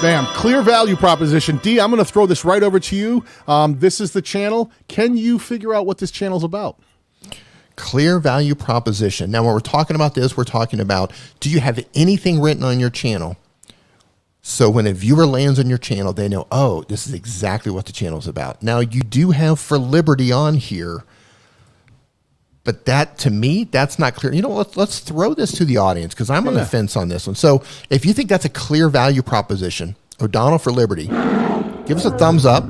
Bam. Clear value proposition. Dee, I'm going to throw this right over to you. This is the channel. Can you figure out what this channel's about? Clear value proposition. Now, when we're talking about this, we're talking about, do you have anything written on your channel? So when a viewer lands on your channel, they know, oh, this is exactly what the channel's about. Now, you do have For Liberty on here, but that, to me, that's not clear. You know, let's throw this to the audience because I'm on the fence on this one. So if you think that's a clear value proposition, O'Donnell for Liberty, give us a thumbs up.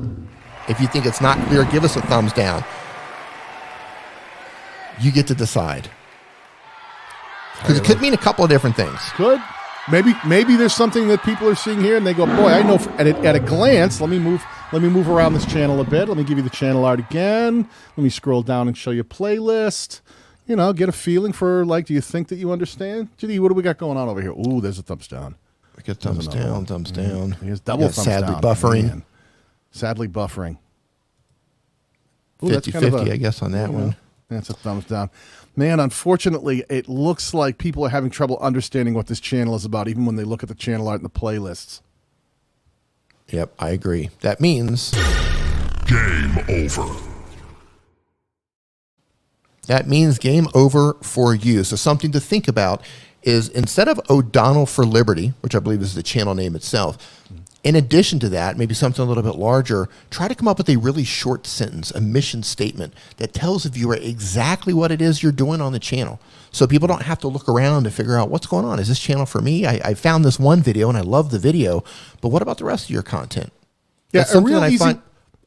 If you think it's not clear, give us a thumbs down. You get to decide. Because it could mean a couple of different things. Could. Maybe there's something that people are seeing here and they go, boy, I know at a glance, let me move around this channel a bit. Let me give you the channel art again. Let me scroll down and show you playlist. You know, get a feeling for, like, do you think that you understand? Judy, what do we got going on over here? Ooh, there's a thumbs down. We got thumbs down, thumbs down. Here's double thumbs sadly down. Buffering. Man. Sadly buffering. Ooh, 50-50, I guess, on that one. That's a thumbs down. Man, unfortunately, it looks like people are having trouble understanding what this channel is about, even when they look at the channel art and the playlists. Yep, I agree. That means... Game over. That means game over for you. So something to think about is instead of O'Donnell for Liberty, which I believe is the channel name itself, in addition to that, maybe something a little bit larger, try to come up with a really short sentence, a mission statement that tells the viewer exactly what it is you're doing on the channel. So people don't have to look around to figure out what's going on. Is this channel for me? I found this one video and I love the video, but what about the rest of your content? Yeah,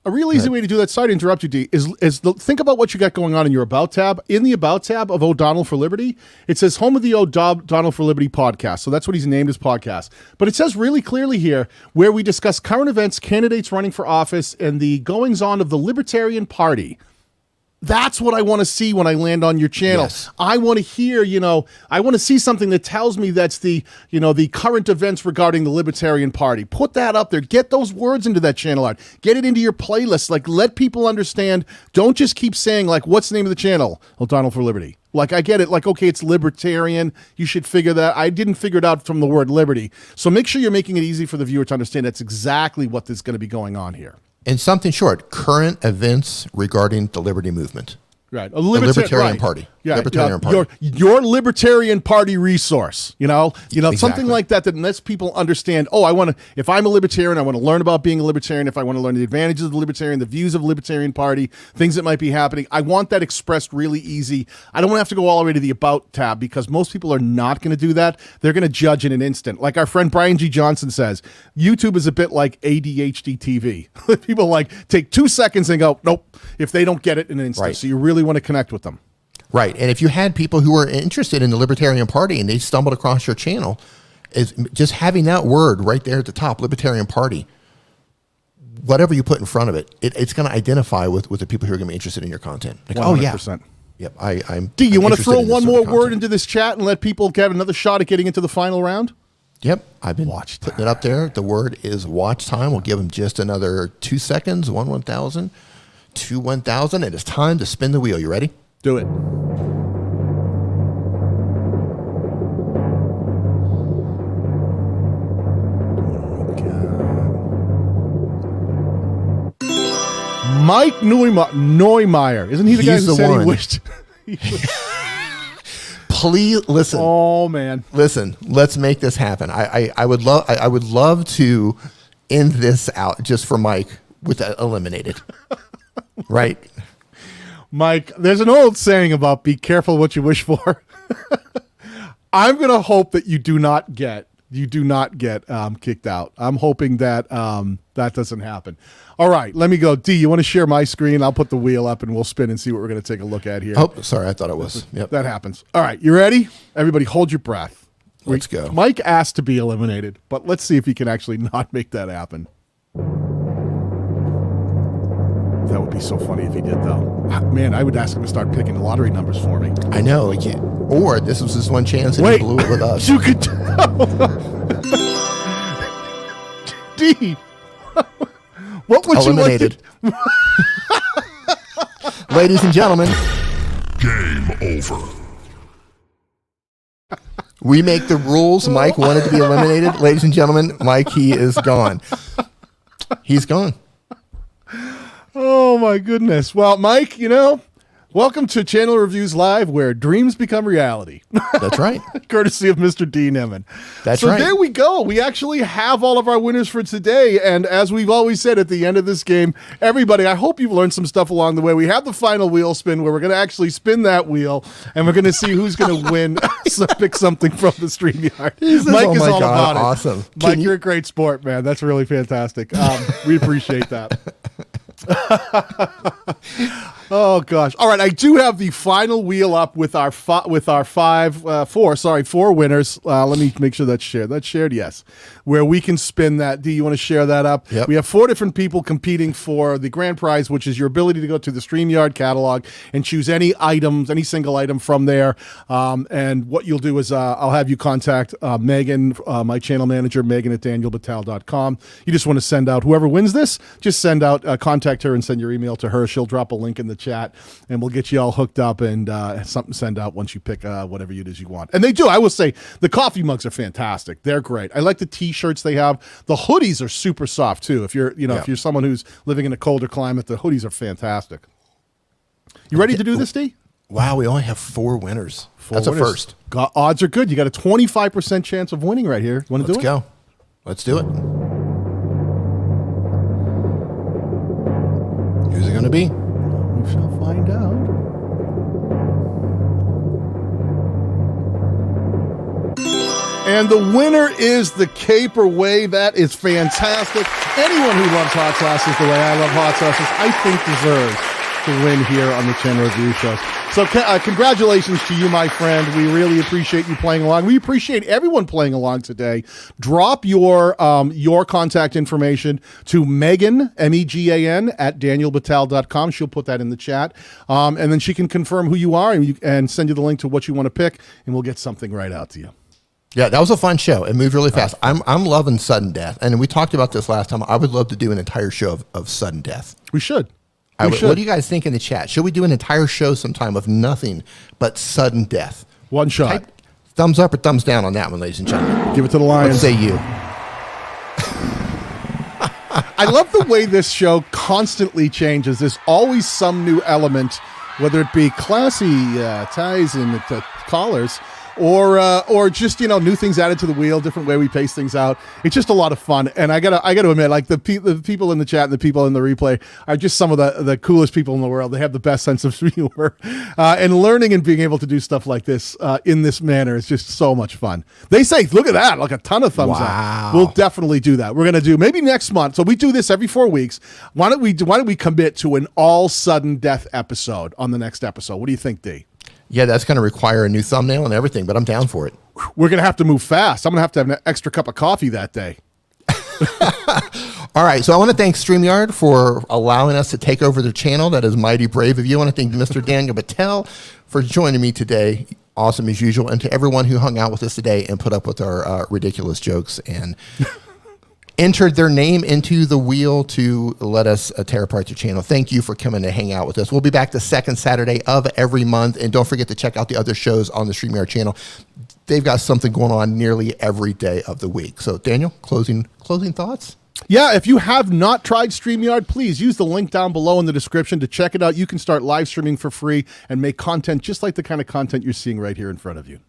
a real easy way to do that, sorry to interrupt you, Dee, is think about what you got going on in your About tab. In the About tab of O'Donnell for Liberty, it says home of the O'Donnell for Liberty podcast. So that's what he's named his podcast. But it says really clearly here where we discuss current events, candidates running for office, and the goings-on of the Libertarian Party. That's what I want to see when I land on your channel. Yes. I want to hear, I want to see something that tells me that's the current events regarding the Libertarian Party. Put that up there. Get those words into that channel art. Get it into your playlist. Like, let people understand. Don't just keep saying, like, what's the name of the channel? O'Donnell for Liberty. Like, I get it. Like, okay, it's libertarian. You should figure that. I didn't figure it out from the word liberty. So make sure you're making it easy for the viewer to understand that's exactly what is going to be going on here. And something short, current events regarding the Liberty Movement. Right. The Libertarian Party. Yeah, Libertarian Party. Your Libertarian Party resource, Exactly. Something like that lets people understand, if I'm a Libertarian, I want to learn about being a Libertarian. If I want to learn the advantages of the Libertarian, the views of the Libertarian Party, things that might be happening, I want that expressed really easy. I don't want to have to go all the way to the About tab because most people are not going to do that. They're going to judge in an instant. Like our friend Brian G. Johnson says, YouTube is a bit like ADHD TV. People take 2 seconds and go, nope, if they don't get it in an instant. Right. So you really want to connect with them. Right. And if you had people who were interested in the Libertarian Party and they stumbled across your channel, is just having that word right there at the top, Libertarian Party, whatever you put in front of it, it's going to identify with the people who are going to be interested in your content. Like, 100%. oh, yeah. Yep. I'm. Do you want to throw in one this more sort of word content. into this chat and let people get another shot at getting into the final round? Yep. I've been Watch putting it up there. The word is watch time. We'll give them just another 2 seconds. 1,000, 1,000. It is time to spin the wheel. You ready? Do it. Mike Neumeier. Isn't he the guy He's who the said one. he wished? Please listen. Oh, man. Listen, let's make this happen. I would love to end this out just for Mike with that eliminated. Right? Mike, there's an old saying about be careful what you wish for. I'm going to hope that you do not get You do not get kicked out. I'm hoping that that doesn't happen. All right, let me go. D, you want to share my screen? I'll put the wheel up and we'll spin and see what we're going to take a look at here. Oh, sorry. I thought it was. Yep. That happens. All right, you ready? Everybody hold your breath. Let's go. Mike asked to be eliminated, but let's see if he can actually not make that happen. That would be so funny if he did, though. Man, I would ask him to start picking lottery numbers for me. I know. Or this was his one chance and he blew it with us. You could tell. D, what would eliminated. You like to... Ladies and gentlemen. Game over. We make the rules. Mike wanted to be eliminated. Ladies and gentlemen, Mike, he is gone. He's gone. Oh, my goodness. Well, Mike, welcome to Channel Reviews Live, where dreams become reality. That's right. Courtesy of Mr. D. Nimmin. That's right. So right. there we go. We actually have all of our winners for today. And as we've always said at the end of this game, everybody, I hope you've learned some stuff along the way. We have the final wheel spin where we're going to actually spin that wheel and we're going to see who's going to win. So pick something from the Streamyard. Mike is all about it. Awesome. Mike, you're a great sport, man. That's really fantastic. We appreciate that. Oh gosh! All right, I do have the final wheel up with our four winners. Let me make sure that's shared. That's shared, yes. Where we can spin that. Do you want to share that up? Yep. We have 4 different people competing for the grand prize, which is your ability to go to the Streamyard catalog and choose any single item from there. And what you'll do is I'll have you contact Megan, my channel manager, Megan at danielbatal.com. You just want to send out whoever wins this. Just send out contact her and send your email to her. She'll drop a link in the chat and we'll get you all hooked up and something to send out once you pick whatever it is you want. And they do. I will say the coffee mugs are fantastic. They're great. I like the t-shirts they have. The hoodies are super soft too. If you're if you're someone who's living in a colder climate, the hoodies are fantastic. You ready to do this, D? Wow, we only have 4 winners. That's a first. Odds are good. You got a 25% chance of winning right here. Want to do it? Let's go. Let's do it. Who's it going to be? We shall find out. And the winner is the Caper Way. That is fantastic. Anyone who loves hot sauces the way I love hot sauces, I think deserves to win here on the Channel Review Show. So congratulations to you, my friend. We really appreciate you playing along. We appreciate everyone playing along today. Drop your contact information to Megan, Megan, at danielbatal.com. She'll put that in the chat. And then she can confirm who you are and send you the link to what you want to pick, and we'll get something right out to you. Yeah, that was a fun show. It moved really fast. I'm loving sudden death. And we talked about this last time. I would love to do an entire show of sudden death. We should. What do you guys think in the chat? Should we do an entire show sometime of nothing but sudden death? One shot. Type thumbs up or thumbs down on that one, ladies and gentlemen. Give it to the Lions. What say you? I love the way this show constantly changes. There's always some new element, whether it be classy ties and collars, or just new things added to the wheel, different way we pace things out. It's just a lot of fun, and I gotta admit, like the people in the chat and the people in the replay are just some of the coolest people in the world. They have the best sense of humor, and learning and being able to do stuff like this in this manner is just so much fun. They say, "Look at that!" Like a ton of thumbs up. We'll definitely do that. We're gonna do maybe next month. So we do this every 4 weeks. Why don't we commit to an all sudden death episode on the next episode? What do you think, D? Yeah, that's going to require a new thumbnail and everything, but I'm down for it. We're going to have to move fast. I'm going to have an extra cup of coffee that day. All right, so I want to thank StreamYard for allowing us to take over their channel. That is mighty brave of you. I want to thank Mr. Daniel Batal for joining me today. Awesome as usual. And to everyone who hung out with us today and put up with our ridiculous jokes and entered their name into the wheel to let us tear apart your channel. Thank you for coming to hang out with us. We'll be back the second Saturday of every month. And don't forget to check out the other shows on the StreamYard channel. They've got something going on nearly every day of the week. So, Daniel, closing thoughts? Yeah, if you have not tried StreamYard, please use the link down below in the description to check it out. You can start live streaming for free and make content just like the kind of content you're seeing right here in front of you.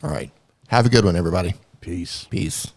All right. Have a good one, everybody. Peace. Peace.